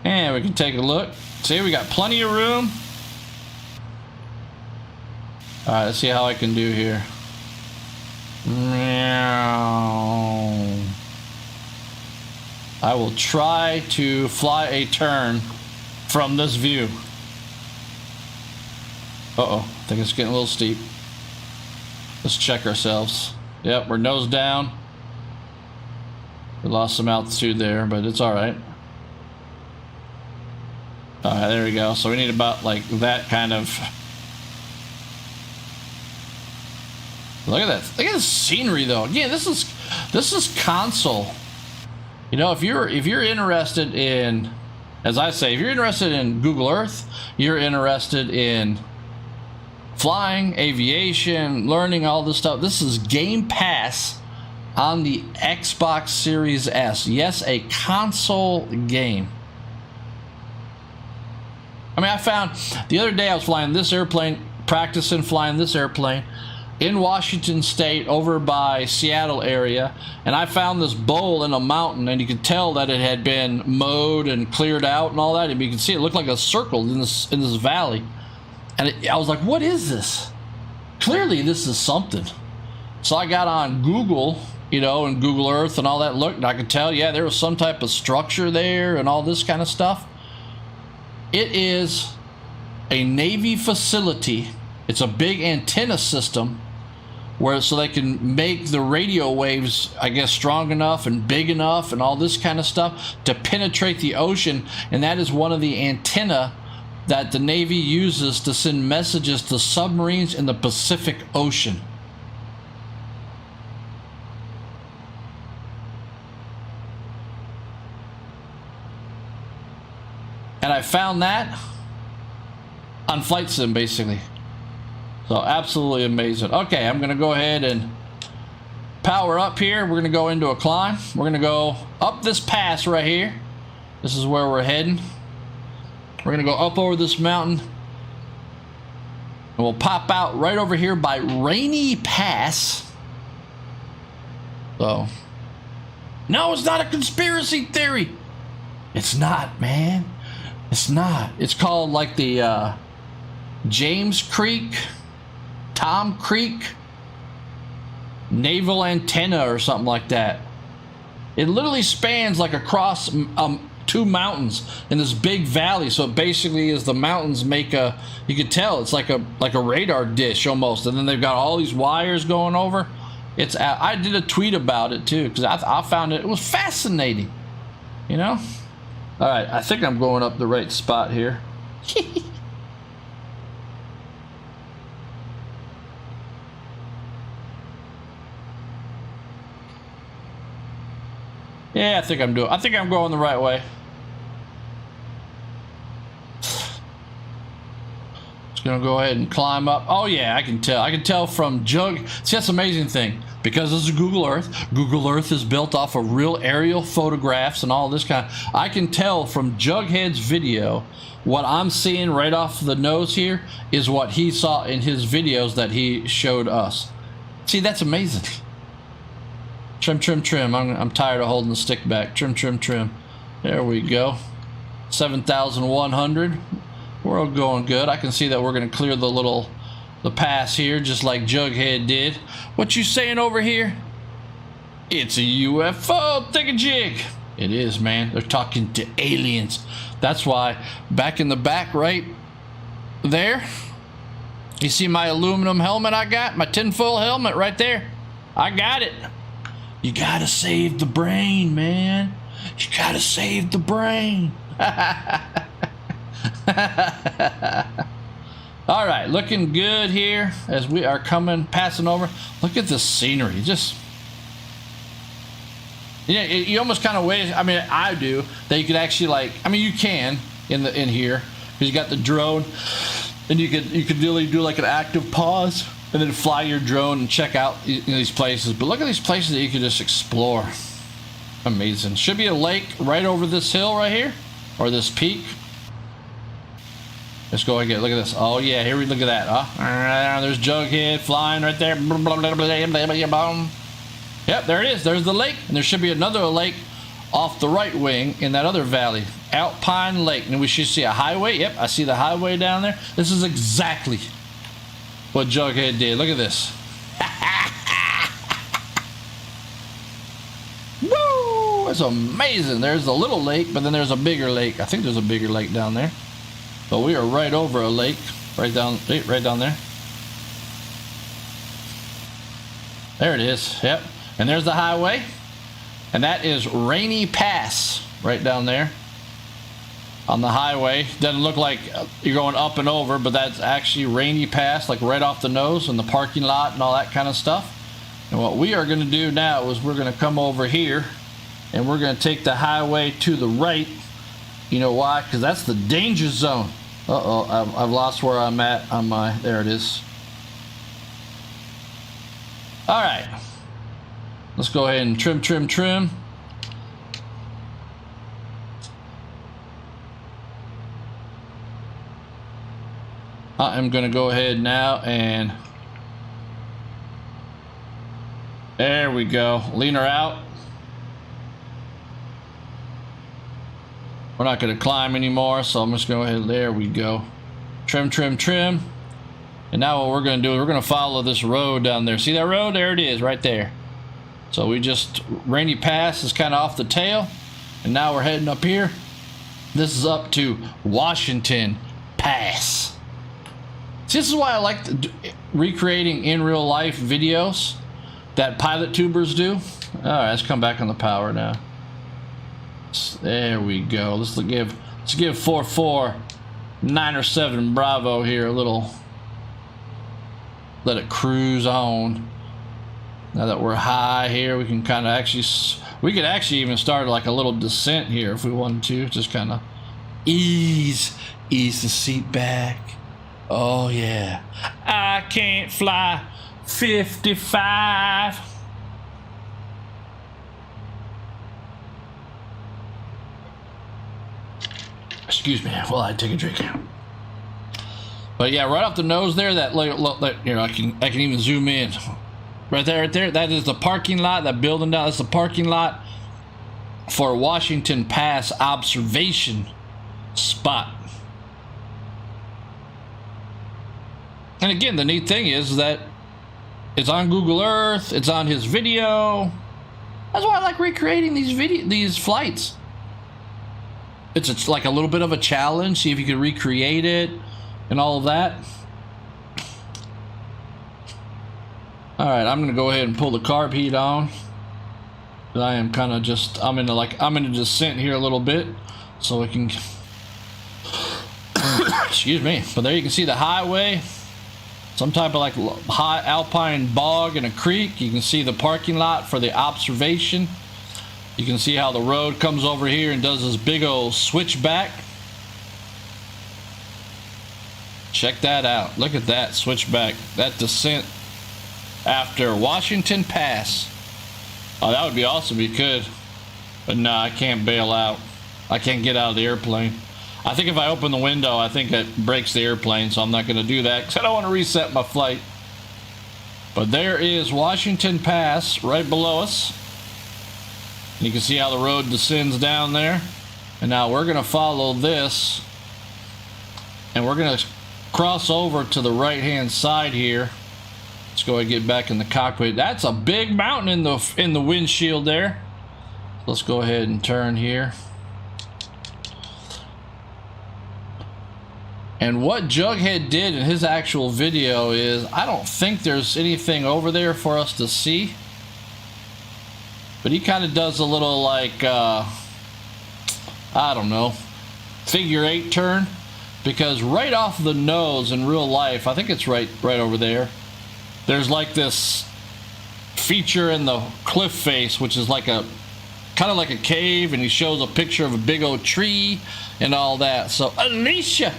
And we can take a look. See, we got plenty of room. All right, let's see how I can do here. I will try to fly a turn from this view. Uh-oh, I think it's getting a little steep. Let's check ourselves. Yep, we're nose down. We lost some altitude there, but it's all right. All right, there we go. So we need about like that kind of. Look at that. Look at the scenery, though. Again, this is Counsell. You know, if you're interested in, as I say, if you're interested in Google Earth, you're interested in flying, aviation, learning all this stuff. This is Game Pass on the Xbox Series S. Yes, a console game. I mean, I found the other day I was flying this airplane, practicing flying this airplane in Washington State over by Seattle area, and I found this bowl in a mountain, and you could tell that it had been mowed and cleared out and all that, and you can see it looked like a circle in this valley. And I was like, what is this? Clearly this is something. So I got on Google, you know, and Google Earth and all that, looked, and I could tell, yeah, there was some type of structure there and all this kind of stuff. It is a Navy facility. It's a big antenna system where so they can make the radio waves, I guess, strong enough and big enough and all this kind of stuff to penetrate the ocean. And that is one of the antenna that the Navy uses to send messages to submarines in the Pacific Ocean. And I found that on Flight Sim, basically. So absolutely amazing. Okay, I'm going to go ahead and power up here. We're going to go into a climb. We're going to go up this pass right here. This is where we're heading. We're going to go up over this mountain. And we'll pop out right over here by Rainey Pass. So, no, it's not a conspiracy theory. It's not, man. It's not. It's called like the James Creek, Tom Creek naval antenna or something like that. It literally spans like across two mountains in this big valley. So it basically is the mountains make a, you can tell it's like a radar dish almost, and then they've got all these wires going over. It's, I did a tweet about it too because I found it was fascinating, you know. All right, I think I'm going up the right spot here. Yeah, I think I'm going the right way. Just gonna go ahead and climb up. Oh yeah, I can tell. I can tell from Jug. See, that's the amazing thing. Because this is Google Earth. Google Earth is built off of real aerial photographs and all this kind of. I can tell from Jughead's video what I'm seeing right off the nose here is what he saw in his videos that he showed us. See, that's amazing. Trim, trim, trim. I'm tired of holding the stick back. Trim, trim, trim. There we go. 7,100. We're all going good. I can see that we're going to clear the pass here, just like Jughead did. What you saying over here? It's a UFO thingamajig. It is, man. They're talking to aliens. That's why back in the back right there, you see my aluminum helmet I got? My tinfoil helmet right there. I got it. You gotta save the brain, man. You gotta save the brain. All right, looking good here as we are passing over. Look at this scenery. Just, yeah, you almost kind of wish. I mean, I do that you could actually like. I mean, you can in here because you got the drone, and you could really do like an active pause and then fly your drone and check out these places. But look at these places that you can just explore. Amazing. Should be a lake right over this hill right here, or this peak. Let's go and look at this. Oh yeah, here we look at that. There's Jughead flying right there. Yep, there it is. There's the lake, and there should be another lake off the right wing in that other valley, Alpine Lake, and we should see a highway. Yep, I see the highway down there. This is exactly what Jughead did. Look at this. Woo! It's amazing. There's a little lake, but then there's a bigger lake. I think there's a bigger lake down there. But we are right over a lake, right down there. There it is. Yep. And there's the highway. And that is Rainey Pass right down there on the highway. Doesn't look like you're going up and over, but that's actually Rainey Pass, like right off the nose and the parking lot and all that kind of stuff. And what we are going to do now is we're going to come over here and we're going to take the highway to the right. You know why? Because that's the danger zone. Uh-oh, I've lost where I'm at on my, there it is. All right, let's go ahead and trim. I am going to go ahead now and there we go. Lean her out. We're not going to climb anymore, so I'm just going to go ahead. There we go. Trim. And now what we're going to do is we're going to follow this road down there. See that road? There it is, right there. So we just, Rainey Pass is kind of off the tail. And now we're heading up here. This is up to Washington Pass. See, this is why I like recreating in real life videos that pilot tubers do. All right, let's come back on the power now. There we go. Let's give 449 Bravo here a little. Let it cruise on. Now that we're high here, we can kind of actually, we could actually even start like a little descent here if we wanted to. Just kind of ease the seat back. Oh yeah. I can't fly 55. Excuse me while I take a drink. But yeah, right off the nose there, that you know, I can even zoom in. Right there. That is the parking lot. That building down. That's the parking lot for Washington Pass observation spot. And again, the neat thing is that it's on Google Earth. It's on his video. That's why I like recreating these flights. It's like a little bit of a challenge. See if you can recreate it and all of that. All right, I'm gonna go ahead and pull the carb heat on. But I am kind of just, I'm in a descent here a little bit, so we can. Excuse me. But there you can see the highway. Some type of like high alpine bog and a creek. You can see the parking lot for the observation. You can see how the road comes over here and does this big old switchback. Check that out. Look at that switchback. That descent after Washington Pass. Oh, that would be awesome if you could. But no, I can't bail out. I can't get out of the airplane. I think if I open the window, I think it breaks the airplane, so I'm not going to do that because I don't want to reset my flight. But there is Washington Pass right below us. You can see how the road descends down there. And now we're going to follow this. And we're going to cross over to the right-hand side here. Let's go ahead and get back in the cockpit. That's a big mountain in the windshield there. Let's go ahead and turn here. And what Jughead did in his actual video is, I don't think there's anything over there for us to see. But he kind of does a little like, I don't know, figure 8 turn. Because right off the nose in real life, I think it's right over there, there's like this feature in the cliff face, which is like a, kind of like a cave, and he shows a picture of a big old tree and all that. So Alicia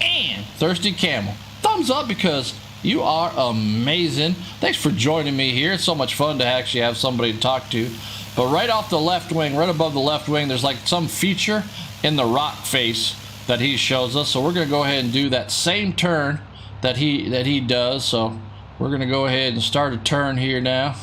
and Thirsty Camel, thumbs up because you are amazing. Thanks for joining me here. It's so much fun to actually have somebody to talk to. But right off the left wing, right above the left wing, there's like some feature in the rock face that he shows us. So we're going to go ahead and do that same turn that he does. So we're going to go ahead and start a turn here now.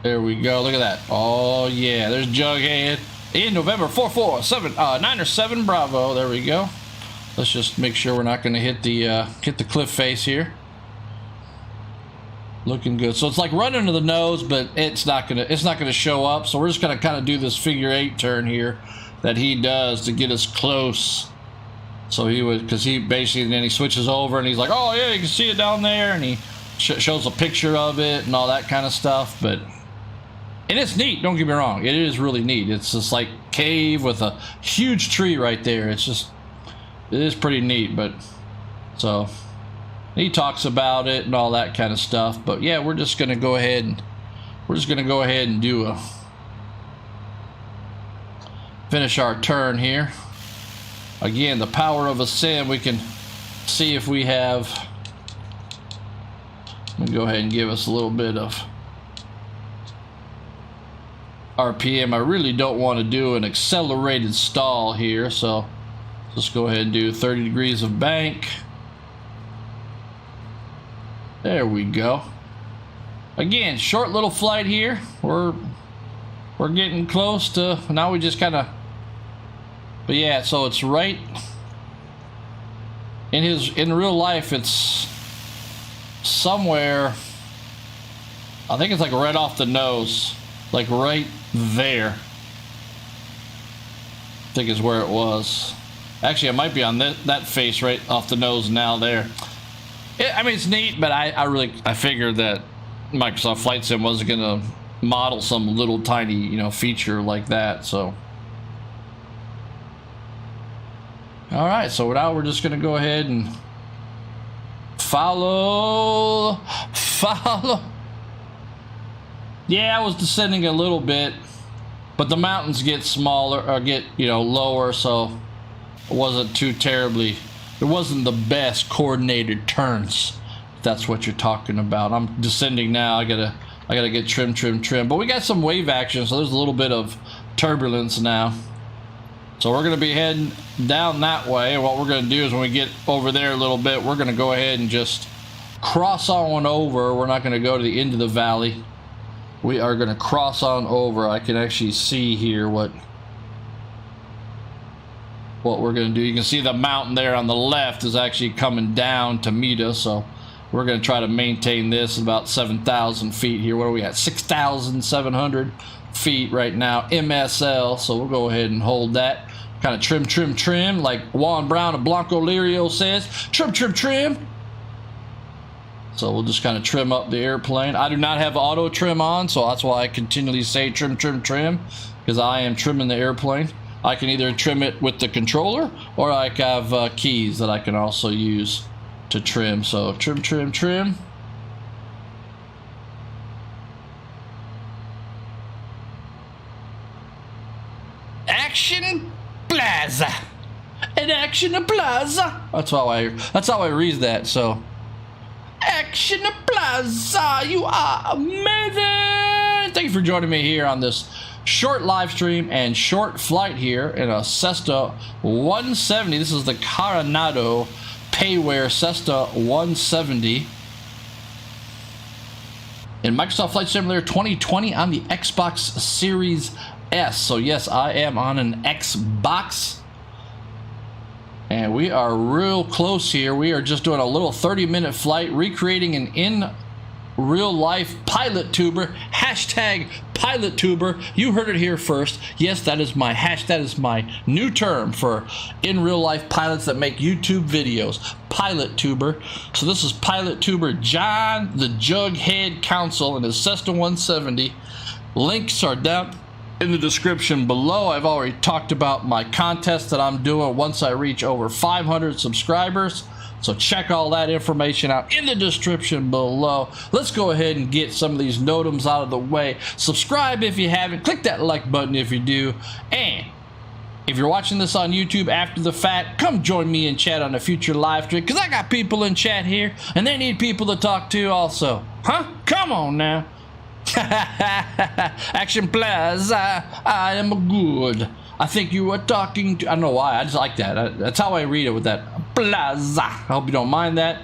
There we go. Look at that. Oh yeah, there's Jughead in November 447 Bravo. There we go. Let's just make sure we're not going to hit the cliff face here. Looking good. So it's like running to the nose, but it's not gonna show up. So we're just gonna kind of do this figure 8 turn here that he does to get us close So he would, because he basically, then he switches over and he's like, oh yeah, you can see it down there, and he shows a picture of it and all that kind of stuff. But and it's neat, don't get me wrong, it is really neat. It's just like cave with a huge tree right there. It's just, it is pretty neat. But so he talks about it and all that kind of stuff. But yeah, we're just gonna go ahead and do a finish our turn here. Again, the power of ascend, we can see if we have, let me go ahead and give us a little bit of RPM. I really don't want to do an accelerated stall here, so let's go ahead and do 30 degrees of bank. There we go. Again, short little flight here. We're getting close to, now we just kind of, but yeah, so it's right in real life, it's somewhere, I think it's like right off the nose, like right there, I think is where it was. Actually, it might be on that face right off the nose now there. I mean, it's neat, but I figured that Microsoft Flight Sim wasn't gonna model some little tiny, you know, feature like that. So all right, so now we're just gonna go ahead and follow. Yeah, I was descending a little bit, but the mountains get smaller or get, you know, lower, so it wasn't too terribly, it wasn't the best coordinated turns, if that's what you're talking about. I'm descending now. I gotta get trim, but we got some wave action, so there's a little bit of turbulence now. So we're going to be heading down that way. What we're going to do is when we get over there a little bit, we're going to go ahead and just cross on over. We're not going to go to the end of the valley. We are going to cross on over. I can actually see here what we're going to do. You can see the mountain there on the left is actually coming down to meet us. So we're going to try to maintain this about 7,000 feet here. What are we at? 6,700 feet right now, MSL. So we'll go ahead and hold that. Kind of trim, like Juan Brown of Blanco Lirio says. Trim. So we'll just kind of trim up the airplane. I do not have auto trim on, so that's why I continually say trim, because I am trimming the airplane. I can either trim it with the controller, or I have keys that I can also use to trim. So trim. Action Plaza. An Action Plaza. That's how I read that. So Action Plaza, you are amazing. Thank you for joining me here on this short live stream and short flight here in a Cessna 170. This is the Carenado Payware Cessna 170 in Microsoft Flight Simulator 2020 on the Xbox Series S. So yes, I am on an Xbox, and we are real close here. We are just doing a little 30-minute flight, recreating an in real life pilot tuber, hashtag pilot tuber. You heard it here first. Yes, that is my that is my new term for in real life pilots that make YouTube videos, pilot tuber. So this is pilot tuber John the Jughead Counsell and his Cessna 170. Links are down in the description below. I've already talked about my contest that I'm doing once I reach over 500 subscribers. So check all that information out in the description below. Let's go ahead and get some of these NOTAMs out of the way. Subscribe if you haven't. Click that like button if you do. And if you're watching this on YouTube after the fact, come join me in chat on a future live stream, because I got people in chat here and they need people to talk to also. Huh? Come on now. Action Plaza, I am good. I think you were talking to, I don't know why, I just like that. That's how I read it, with that Plaza. I hope you don't mind that.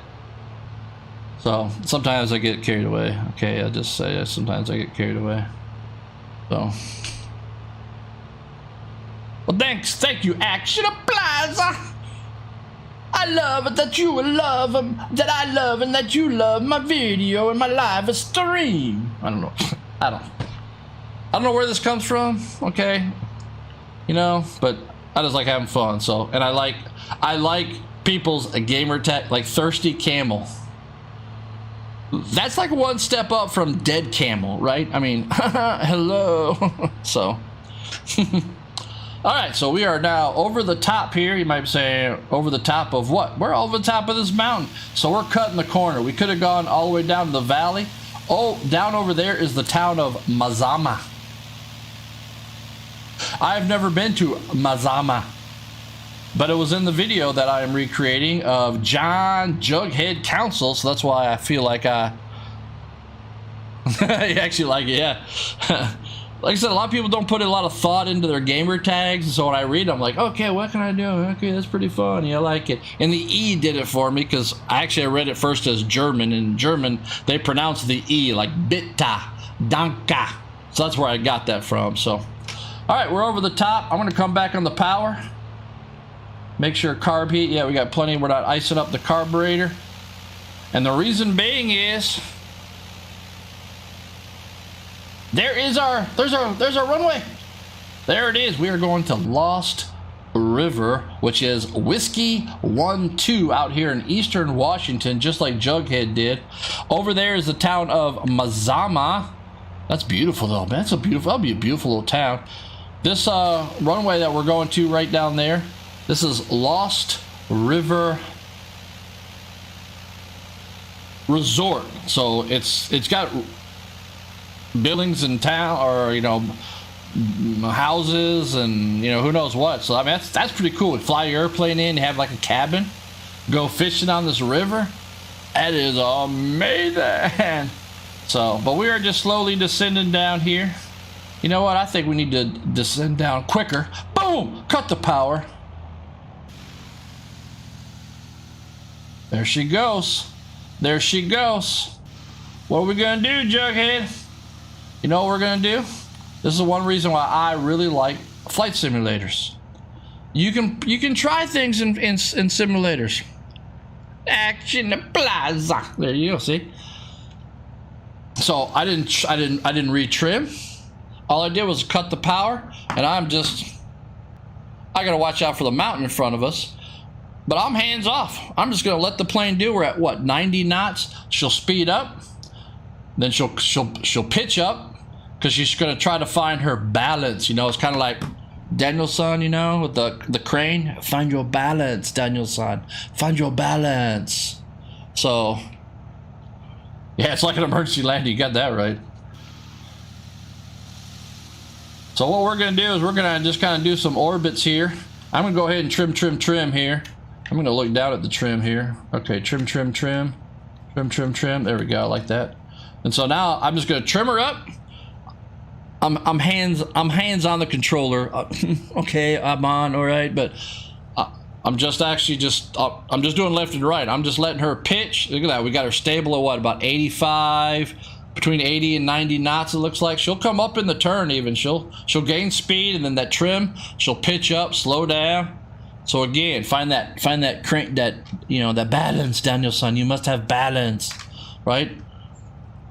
So sometimes I get carried away. Okay, I'll just say sometimes I get carried away. So, well, thank you, Action Plaza. I love it that you love that I love, and that you love my video and my live stream. I don't know. I don't know where this comes from. Okay, you know, but I just like having fun. So, and I like people's gamer tag, like Thirsty Camel. That's like one step up from Dead Camel, right? I mean, hello. So, all right. So we are now over the top here. You might be saying, over the top of what? We're over the top of this mountain. So we're cutting the corner. We could have gone all the way down to the valley. Oh, down over there is the town of Mazama. I've never been to Mazama, but it was in the video that I am recreating of John Jughead Counsell, so that's why I feel like I actually like it, yeah. Like I said, a lot of people don't put a lot of thought into their gamer tags, and so when I read them, I'm like, okay, what can I do? Okay, that's pretty fun. Yeah, I like it. And the E did it for me, because I read it first as German. In German, they pronounce the E like Bitta, Danka. So that's where I got that from. So, all right, we're over the top. I'm going to come back on the power. Make sure carb heat. Yeah, we got plenty. We're not icing up the carburetor. And the reason being is there's our runway. There it is. We are going to Lost River, which is Whiskey 1-2 out here in eastern Washington, just like Jughead did. Over there is the town of Mazama. That's beautiful though, man. That'll be a beautiful little town. This runway that we're going to right down there, this is Lost River Resort. So it's got buildings in town, or you know, houses, and you know, who knows what. So I mean, that's pretty cool. We fly your airplane in, have like a cabin, go fishing on this river. That is amazing. So, but we are just slowly descending down here. You know what? I think we need to descend down quicker. Boom! Cut the power. There she goes. There she goes. What are we gonna do, Jughead? You know what we're gonna do? This is one reason why I really like flight simulators. You can try things in simulators. Action Plaza. There you go. See. So I didn't retrim. All I did was cut the power, and I gotta watch out for the mountain in front of us. But I'm hands off. I'm just gonna let the plane do. We're at what, 90 knots? She'll speed up, then she'll pitch up, because she's gonna try to find her balance. You know, it's kind of like Danielson, you know, with the crane. Find your balance, Danielson. Find your balance. So yeah, it's like an emergency landing. You got that right. So what we're gonna do is we're gonna just kind of do some orbits here. I'm gonna go ahead and trim here. I'm gonna look down at the trim here. Okay, trim. There we go, like that. And so now I'm just gonna trim her up. I'm hands on the controller. Okay, I'm on, all right, but I'm just doing left and right. I'm just letting her pitch. Look at that. We got her stable at what, about 85, between 80 and 90 knots. It looks like she'll come up in the turn. Even she'll gain speed, and then that trim, she'll pitch up, slow down. So again, find that crank, that, you know, that balance, Danielson. You must have balance, right?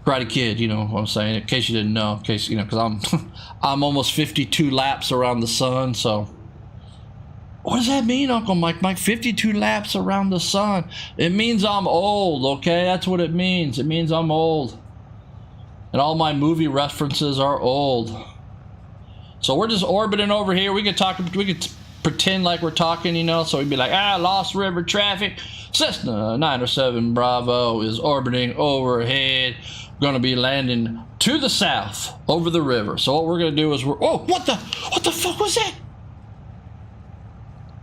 Karate Kid, you know what I'm saying? In case you didn't know, in case, you know, because I'm almost 52 laps around the sun. So what does that mean, Uncle Mike? 52 laps around the sun. It means I'm old. Okay, that's what it means. It means I'm old, and all my movie references are old. So we're just orbiting over here. We could pretend like we're talking, you know, so we'd be like, Lost River traffic, Cessna 907 Bravo is orbiting overhead, gonna be landing to the south over the river. So what we're gonna do is oh, what the fuck was that?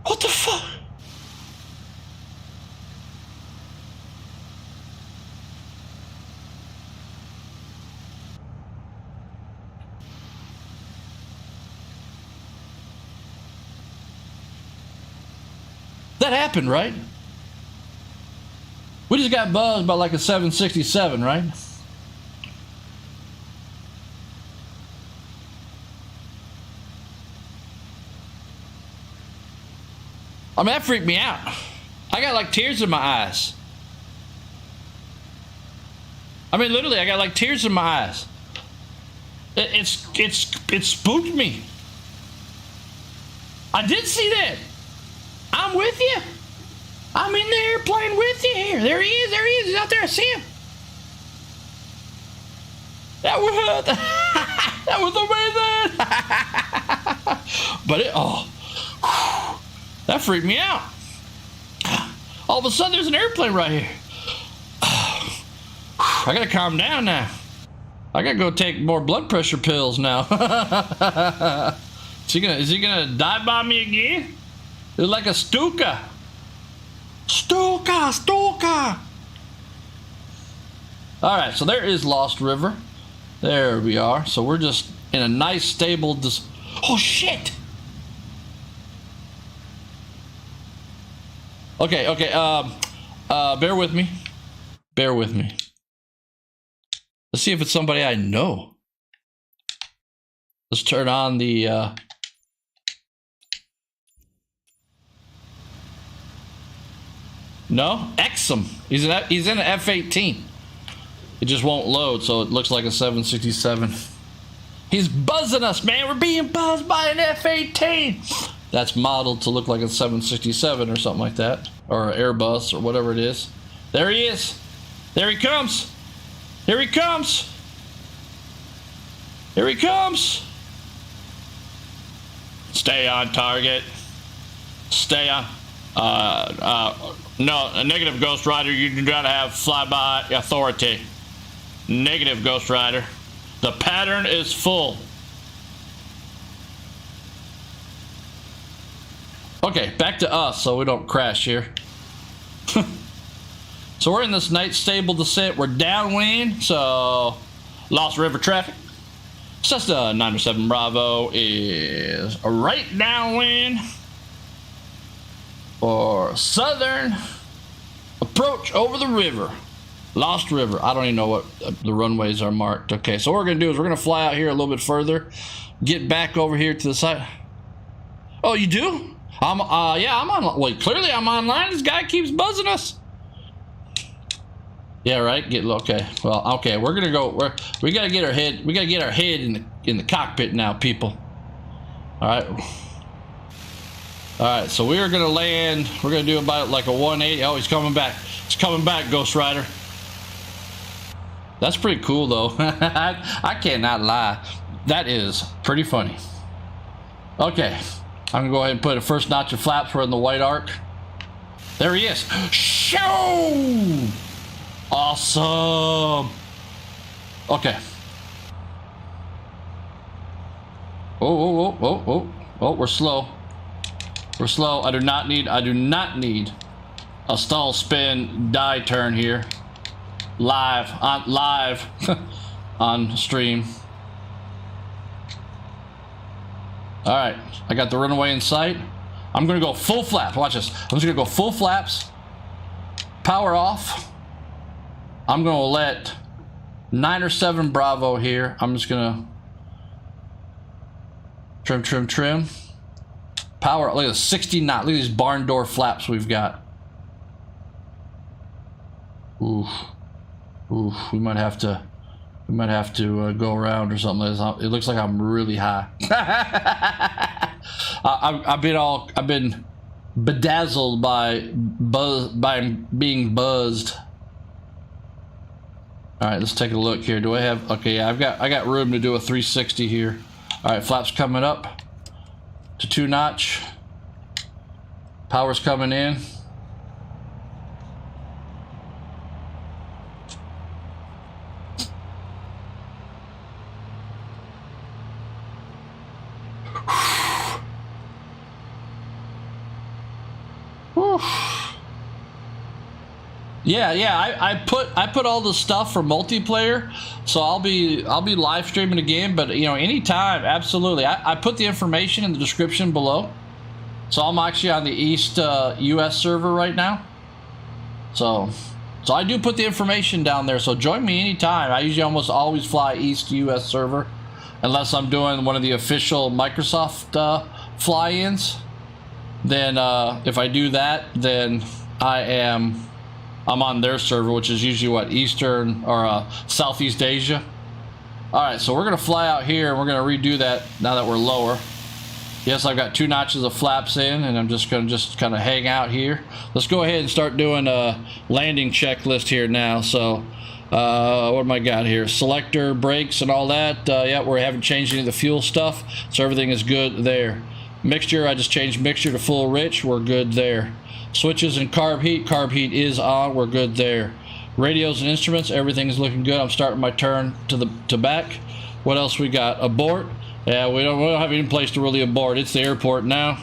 What the fuck? That happened, right? We just got buzzed by like a 767, right? I mean, that freaked me out. I got like tears in my eyes. I mean, literally, I got like tears in my eyes. It spooked me. I did see that. I'm with you. I'm in the airplane with you here. There he is. There he is. He's out there. I see him. That was that was amazing. But that freaked me out. All of a sudden, there's an airplane right here. I gotta calm down now. I gotta go take more blood pressure pills now. Is he gonna dive by me again? It's like a Stuka. Stuka. All right, so there is Lost River. There we are. So we're just in a nice stable. Oh shit. Okay. Bear with me. Let's see if it's somebody I know. Let's turn on the no, Exum. He's in an F-18. It just won't load, so it looks like a 767. He's buzzing us, man. We're being buzzed by an F-18. That's modeled to look like a 767 or something like that, or an Airbus or whatever it is. There he is. There he comes. Here he comes. Here he comes. Stay on target. Stay on. No, a negative, Ghost Rider. You do not have flyby authority. Negative, Ghost Rider. The pattern is full. Okay, back to us so we don't crash here. So we're in this night stable descent. We're downwind, so Lost River traffic. Cessna 907 Bravo is right downwind for southern approach over the river. Lost River. I don't even know what the runways are marked. Okay, so what we're gonna do is we're gonna fly out here a little bit further, get back over here to the side. Oh, you do? Yeah, I'm on. Wait, clearly I'm online. This guy keeps buzzing us. Yeah, right. Okay. Well, okay. We're gonna go. We gotta get our head. We gotta get our head in the cockpit now, people. All right. All right. So we are gonna land. We're gonna do about like a 180. Oh, he's coming back. He's coming back, Ghost Rider. That's pretty cool, though. I cannot lie. That is pretty funny. Okay. I'm gonna go ahead and put a first notch of flaps. We're in the white arc. There he is. Show. Awesome. Okay. Oh, we're slow. We're slow. I do not need a stall spin die turn here. Live on stream. All right, I got the runway in sight. I'm gonna go full flaps. Watch this. I'm just gonna go full flaps. Power off. I'm gonna let 907 Bravo here. I'm just gonna trim. Power. Look at the 60 knot. Look at these barn door flaps we've got. Oof. We might have to go around or something. It looks like I'm really high. I've been bedazzled by being buzzed. All right, let's take a look here. Do I have? Okay, I got room to do a 360 here. All right, flaps coming up to 2 notch. Power's coming in. Yeah. I put all the stuff for multiplayer, so I'll be live streaming again. But you know, anytime, absolutely. I put the information in the description below. So I'm actually on the East US server right now. So I do put the information down there. So join me anytime. I usually almost always fly East US server, unless I'm doing one of the official Microsoft fly-ins. Then if I do that, then I'm on their server, which is usually what, Eastern or Southeast Asia. All right, so we're gonna fly out here and we're gonna redo that now that we're lower. Yes, I've got 2 notches of flaps in, and I'm just gonna kind of hang out here. Let's go ahead and start doing a landing checklist here now. So what am I got here? Selector, brakes, and all that. Yeah, we haven't changed any of the fuel stuff, so everything is good there. Mixture, I just changed mixture to full rich. We're good there. Switches and carb heat is on. We're good there. Radios and instruments, everything's looking good. I'm starting my turn to back. What else we got? Abort. Yeah, we don't have any place to really abort. It's the airport now.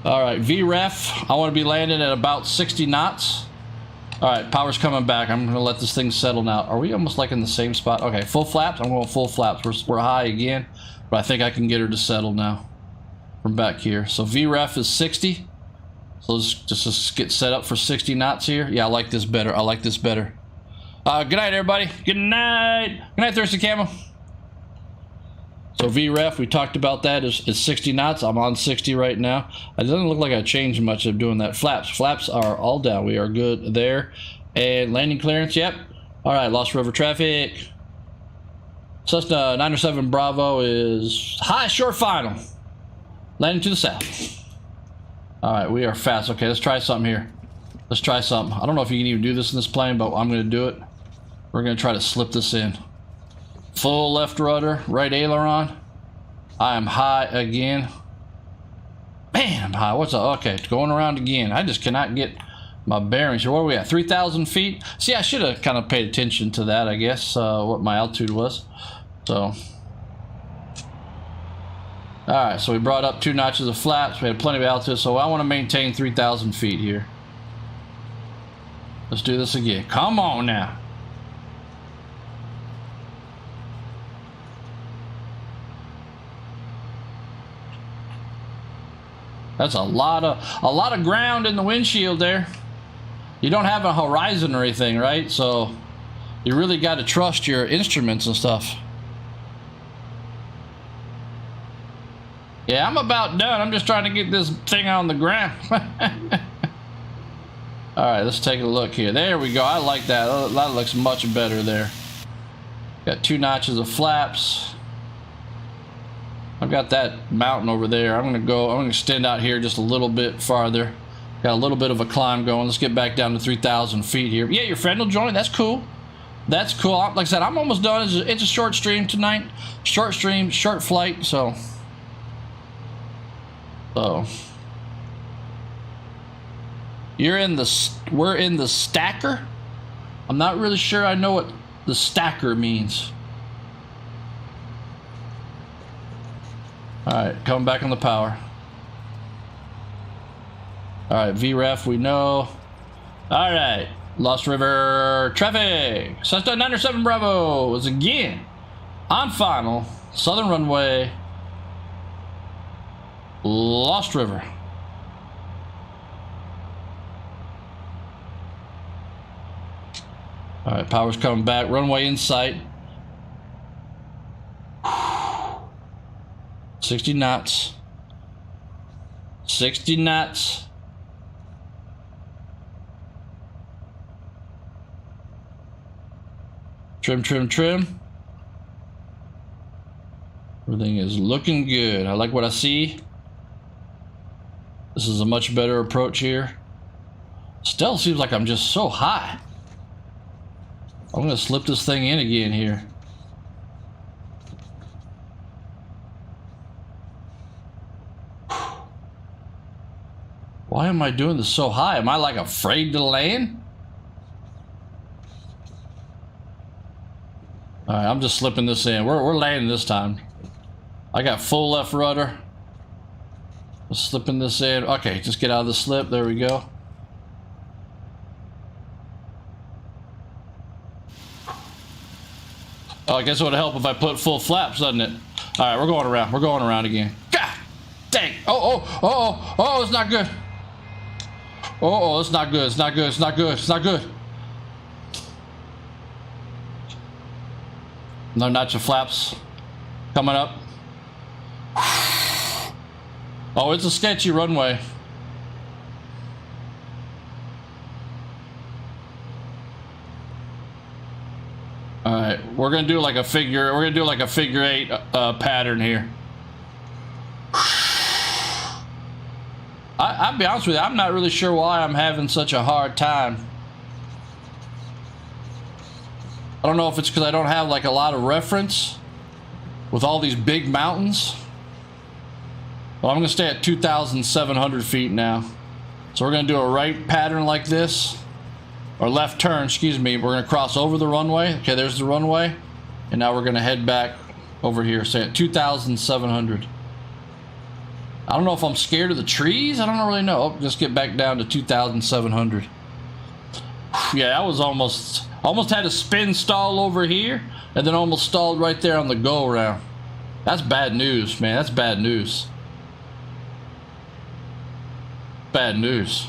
All right, VREF. I want to be landing at about 60 knots. All right, power's coming back. I'm gonna let this thing settle now. Are we almost like in the same spot? Okay, full flaps. I'm going full flaps. We're high again, but I think I can get her to settle now from back here. So VREF is 60. So let's just get set up for 60 knots here. Yeah, I like this better. I like this better. Good night, everybody. Good night. Good night, Thirsty Camo. So VREF, we talked about that, is 60 knots. I'm on 60 right now. It doesn't look like I changed much of doing that. Flaps are all down. We are good there. And landing clearance, yep. All right, Lost River traffic. Cessna 907 Bravo is high, short final. Landing to the south. All right, we are fast. Okay, let's try something here. Let's try something. I don't know if you can even do this in this plane, but I'm going to do it. We're going to try to slip this in. Full left rudder, right aileron. I am high again. Man, I'm high. What's up? Okay, going around again. I just cannot get my bearings here. What are we at? 3,000 feet? See, I should have kind of paid attention to that, I guess, what my altitude was. So, all right, so we brought up 2 notches of flaps. We had plenty of altitude, so I want to maintain 3,000 feet here. Let's do this again. Come on now. That's a lot of ground in the windshield there. You don't have a horizon or anything, right? So you really got to trust your instruments and stuff. Yeah, I'm about done. I'm just trying to get this thing on the ground. All right, let's take a look here. There we go. I like that. That looks much better there. Got 2 notches of flaps. I've got that mountain over there. I'm gonna extend out here just a little bit farther. Got a little bit of a climb going. Let's get back down to 3,000 feet here. Yeah, your friend will join. That's cool. That's cool. Like I said, I'm almost done. It's a short stream tonight. Short stream, short flight. So we're in the stacker. I'm not really sure I know what the stacker means. All right, coming back on the power. All right, VREF, we know. All right, Lost River traffic. Cessna 907 Bravo is again on final. Southern runway. Lost River. All right, power's coming back. Runway in sight. 60 knots. 60 knots. Trim, trim, trim. Everything is looking good. I like what I see. This is a much better approach here. Still seems like I'm just so high. I'm gonna slip this thing in again here. Why am I doing this so high? Am I like afraid to land? All right, I'm just slipping this in. We're landing this time. I got full left rudder. Just slipping this in. Okay, just get out of the slip. There we go. Oh, I guess it would help if I put full flaps, doesn't it? All right, we're going around. We're going around again. God dang. Oh, it's not good. Oh, it's not good. It's not good. It's not good. It's not good. No notch of flaps coming up. Oh, it's a sketchy runway. All right, we're gonna do like a figure. We're gonna do like a figure 8 pattern here. I'll be honest with you, I'm not really sure why I'm having such a hard time. I don't know if it's because I don't have like a lot of reference with all these big mountains. Well, I'm gonna stay at 2,700 feet now. So we're gonna do a right pattern like this, or left turn, excuse me. We're gonna cross over the runway. Okay, there's the runway. And now we're gonna head back over here, say at 2,700. I don't know if I'm scared of the trees. I don't really know. Oh, just get back down to 2,700. Yeah, that was almost had a spin stall over here, and then almost stalled right there on the go around. That's bad news, man. That's bad news. Bad news.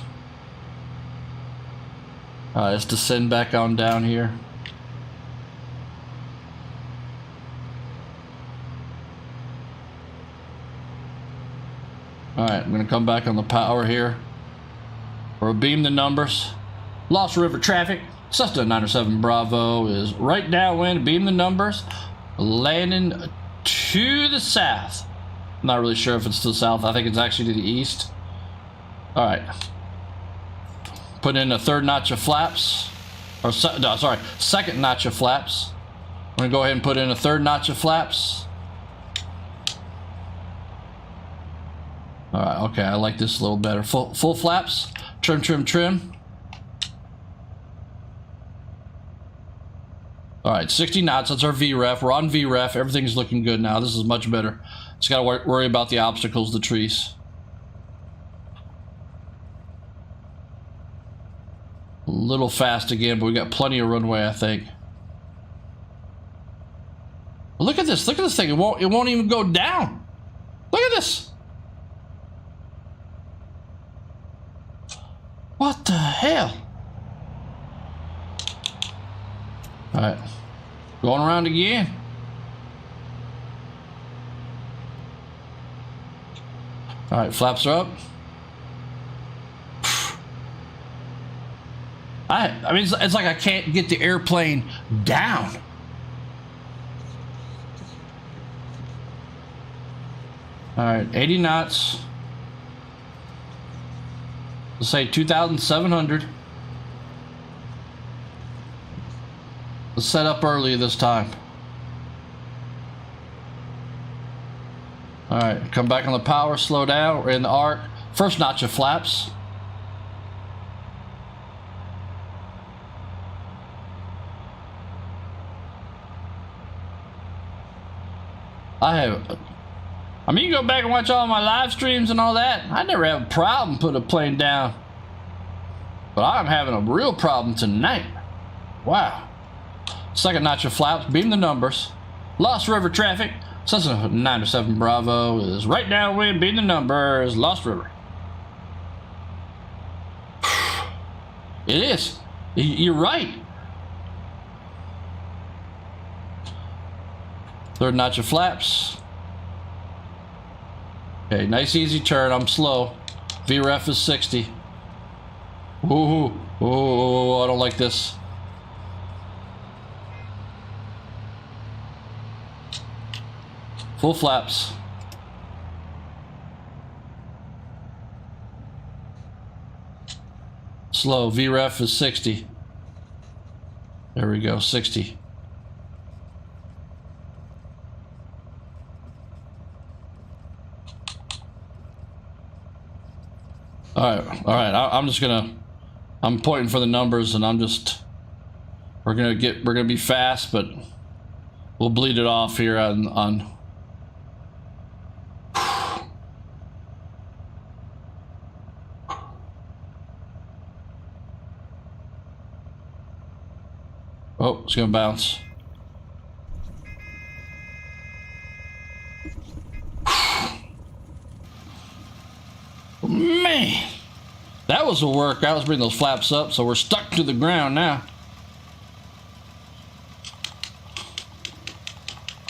Let's descend back on down here. Alright, I'm going to come back on the power here. We'll beam the numbers. Lost River traffic. Cessna 907 Bravo is right downwind. Beam the numbers. Landing to the south. I'm not really sure if it's to the south. I think it's actually to the east. Alright. Put in a third notch of flaps. Or, no, sorry, second notch of flaps. I'm going to go ahead and put in a third notch of flaps. Alright, okay, I like this a little better. Full flaps. Trim, trim, trim. Alright, 60 knots. That's our VREF. We're on VREF. Everything's looking good now. This is much better. Just gotta worry about the obstacles, the trees. A little fast again, but we got plenty of runway, I think. Well, look at this. Look at this thing. It won't even go down. Look at this. What the hell? Alright. Going around again. Alright, flaps are up. I mean, it's like I can't get the airplane down. Alright, 80 knots. Let's say 2,700. Let's set up early this time. Alright, come back on the power, slow down. We're in the arc. First notch of flaps. I mean, you go back and watch all my live streams and all that. I never have a problem putting a plane down. But I'm having a real problem tonight. Wow. Second notch of flaps, beam the numbers. Lost River traffic. Cessna 907 Bravo is right downwind, beam the numbers. Lost River. It is. You're right. Third notch of flaps. Okay, nice easy turn. I'm slow. VREF is 60. Ooh, I don't like this. Full flaps. Slow. VREF is 60. There we go, 60. All right. I'm pointing for the numbers, and we're gonna be fast, but we'll bleed it off here on. Oh, it's gonna bounce. Man, that was a workout. Let's bring those flaps up, so we're stuck to the ground now.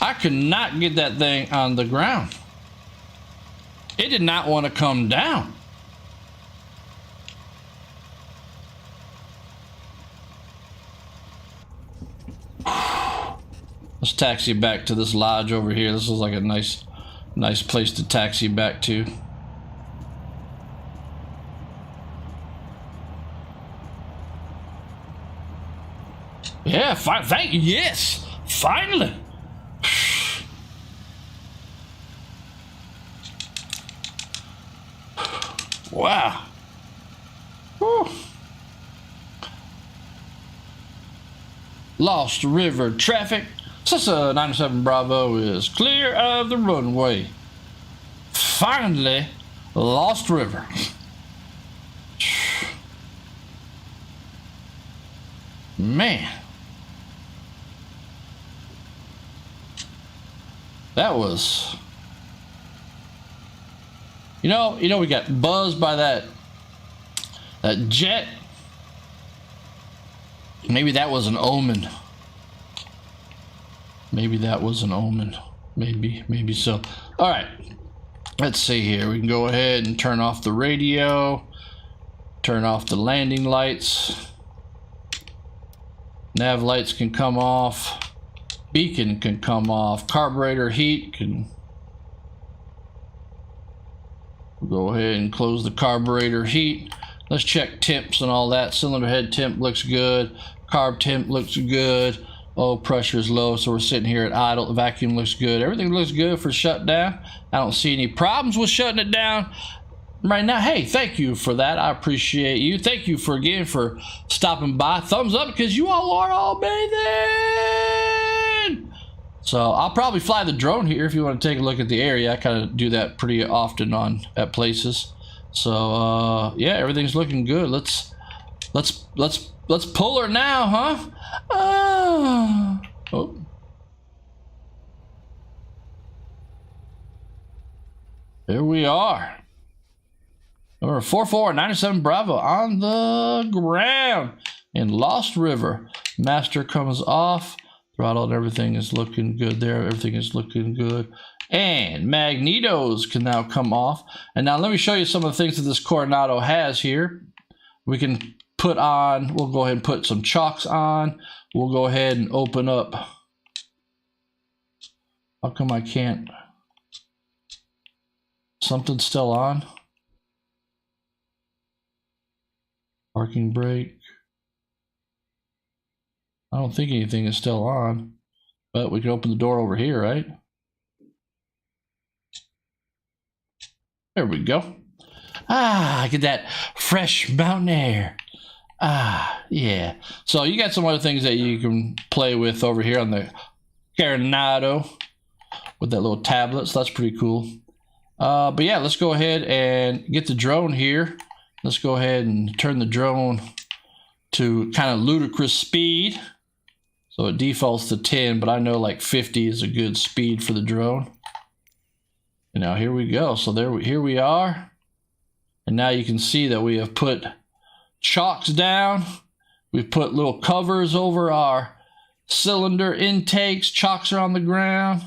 I could not get that thing on the ground. It did not want to come down. Let's taxi back to this lodge over here. This is like a nice place to taxi back to. Yeah, thank you. Yes, finally. Wow. Whew. Lost River traffic. Cessna 97 Bravo is clear of the runway. Finally, Lost River. Man. That was... You know, we got buzzed by that jet. Maybe that was an omen. Maybe that was an omen. Maybe so. All right. Let's see here. We can go ahead and turn off the radio. Turn off the landing lights. Nav lights can come off. Beacon can come off. Carburetor heat can... We'll go ahead and close the carburetor heat. Let's check temps and all that. Cylinder head temp looks good. Carb temp looks good. Oil pressure is low, so we're sitting here at idle. The vacuum looks good. Everything looks good for shutdown. I don't see any problems with shutting it down right now. Hey, thank you for that. I appreciate you. Thank you for stopping by. Thumbs up because you all are all bathing. So I'll probably fly the drone here if you want to take a look at the area. I kind of do that pretty often at places. So yeah, everything's looking good. Let's pull her now, huh? Oh. There we are. Number 4497 Bravo on the ground in Lost River. Master comes off. Throttle and everything is looking good there. Everything is looking good. And magnetos can now come off. And now let me show you some of the things that this Carenado has here. We can put on, we'll go ahead and put some chocks on. We'll go ahead and open up. How come I can't? Something's still on. Parking brake. I don't think anything is still on, but we can open the door over here, right? There we go. Get that fresh mountain air. Yeah. So you got some other things that you can play with over here on the Carenado with that little tablet, so that's pretty cool. But yeah, let's go ahead and get the drone here. Let's go ahead and turn the drone to kind of ludicrous speed. So it defaults to 10, but I know like 50 is a good speed for the drone. And now here we go. So here we are. And now you can see that we have put chocks down. We've put little covers over our cylinder intakes. Chocks are on the ground.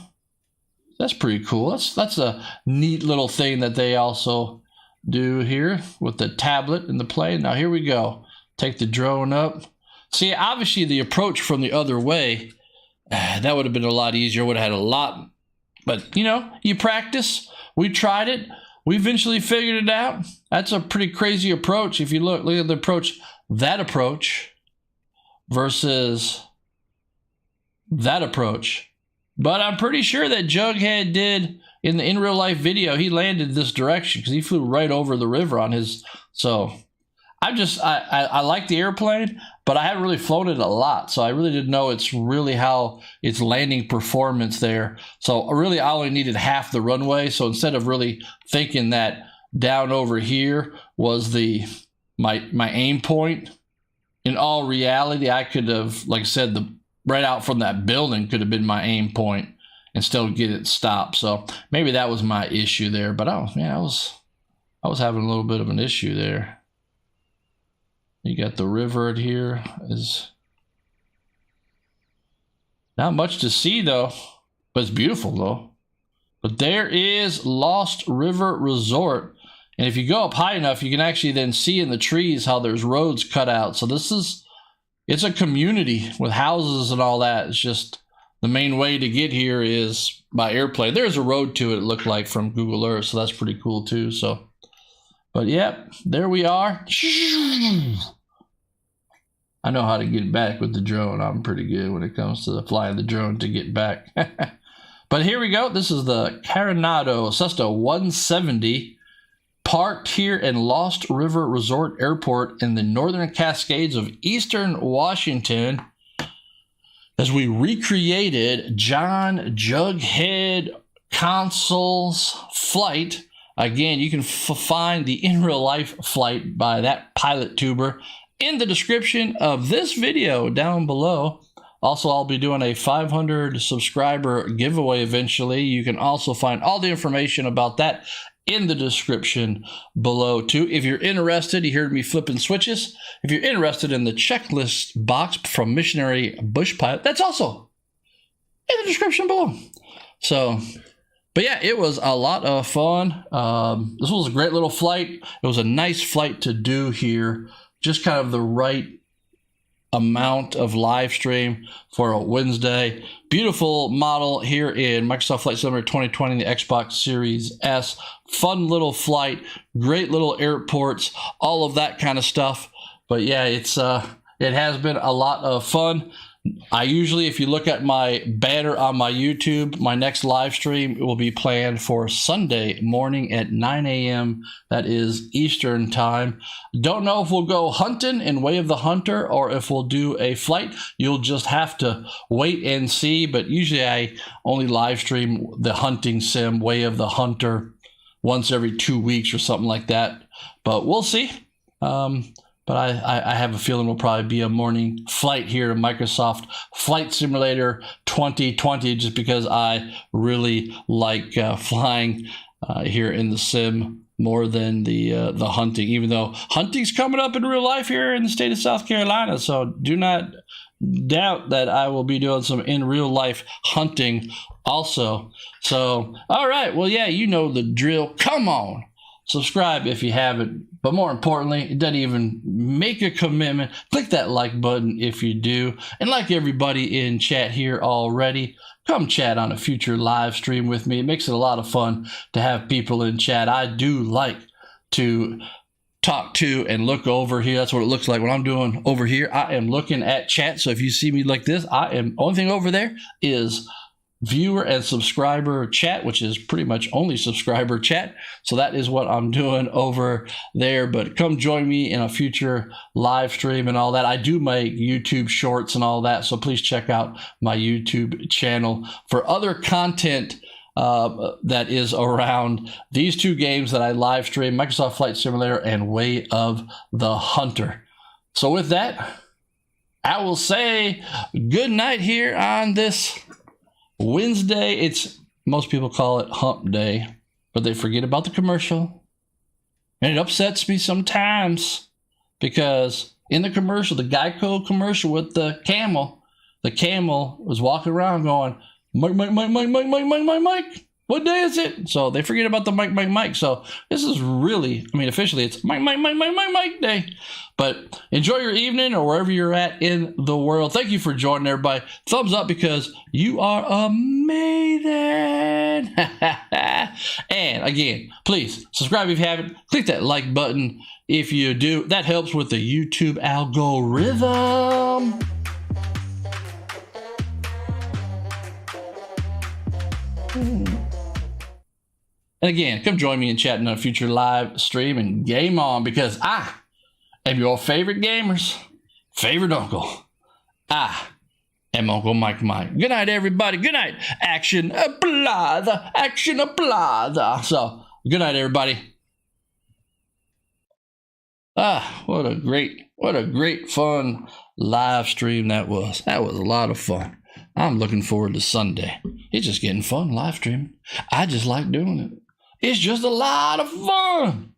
That's pretty cool. That's a neat little thing that they also do here with the tablet and the plane. Now here we go. Take the drone up. See, obviously the approach from the other way, that would have been a lot easier. Would have had a lot, but you know, you practice. We tried it. We eventually figured it out. That's a pretty crazy approach. If you look at the approach, that approach versus that approach. But I'm pretty sure that Jughead did in real life video. He landed this direction because he flew right over the river on his. So I like the airplane, but I haven't really flown it a lot, so I really didn't know it's really how its landing performance there. So really, I only needed half the runway. So instead of really thinking that down over here was my aim point, in all reality, I could have, like I said, right out from that building could have been my aim point and still get it stopped. So maybe that was my issue there. But I was having a little bit of an issue there. You got the river here. Is not much to see though, but it's beautiful though. But there is Lost River Resort. And if you go up high enough, you can actually then see in the trees how there's roads cut out. So it's a community with houses and all that. It's just the main way to get here is by airplane. There's a road to it, it looked like from Google Earth. So that's pretty cool too. But yep, there we are. I know how to get back with the drone. I'm pretty good when it comes to flying the drone to get back. But here we go. This is the Carenado Cessna 170 parked here in Lost River Resort Airport in the northern Cascades of eastern Washington as we recreated John Jughead Counsell's flight. Again, you can find the in real life flight by that pilot tuber in the description of this video down below. Also, I'll be doing a 500 subscriber giveaway eventually. You can also find all the information about that in the description below too. If you're interested, you heard me flipping switches. If you're interested in the checklist box from Missionary Bush Pilot, that's also in the description below. So, but yeah, it was a lot of fun. This was a great little flight. It was a nice flight to do here. Just kind of the right amount of live stream for a Wednesday. Beautiful model here in Microsoft Flight Simulator 2020, the Xbox Series S. Fun little flight, great little airports, all of that kind of stuff. But yeah, it has been a lot of fun. I usually, if you look at my banner on my YouTube, my next live stream will be planned for Sunday morning at 9 a.m. That is Eastern time. Don't know if we'll go hunting in Way of the Hunter or if we'll do a flight. You'll just have to wait and see. But usually I only live stream the hunting sim Way of the Hunter once every 2 weeks or something like that. But we'll see. But I have a feeling it'll probably be a morning flight here in Microsoft Flight Simulator 2020 just because I really like flying here in the sim more than the hunting, even though hunting's coming up in real life here in the state of South Carolina. So do not doubt that I will be doing some in real life hunting also. So, all right. Well, yeah, you know the drill. Come on. Subscribe if you haven't, but more importantly, it doesn't even make a commitment. Click that like button if you do. And like everybody in chat here already, come chat on a future live stream with me. It makes it a lot of fun to have people in chat. I do like to talk to and look over here. That's what it looks like when I'm doing over here. I am looking at chat. So if you see me like this, only thing over there is viewer and subscriber chat, which is pretty much only subscriber chat. So that is what I'm doing over there. But come join me in a future live stream and all that. I do make YouTube shorts and all that. So please check out my YouTube channel for other content that is around these two games that I live stream, Microsoft Flight Simulator and Way of the Hunter. So with that, I will say good night here on this Wednesday. Most people call it hump day, but they forget about the commercial. And it upsets me sometimes because in the commercial, the Geico commercial with the camel was walking around going, Mike, Mike, Mike, Mike, Mike, Mike, Mike, Mike, Mike. What day is it? So they forget about the Mike, Mike, Mike. So this is really, officially it's Mike, Mike, Mike, Mike, Mike, Mike day. But enjoy your evening or wherever you're at in the world. Thank you for joining, everybody. Thumbs up because you are amazing. And again, please subscribe if you haven't. Click that like button if you do. That helps with the YouTube algorithm. And again, come join me in chatting on a future live stream and game on because I am your favorite gamer's favorite uncle. I am Uncle Mike Mike. Good night, everybody. Good night. Action applaud. Action applaud. So, good night, everybody. What a great fun live stream that was. That was a lot of fun. I'm looking forward to Sunday. It's just getting fun live streaming. I just like doing it. It's just a lot of fun.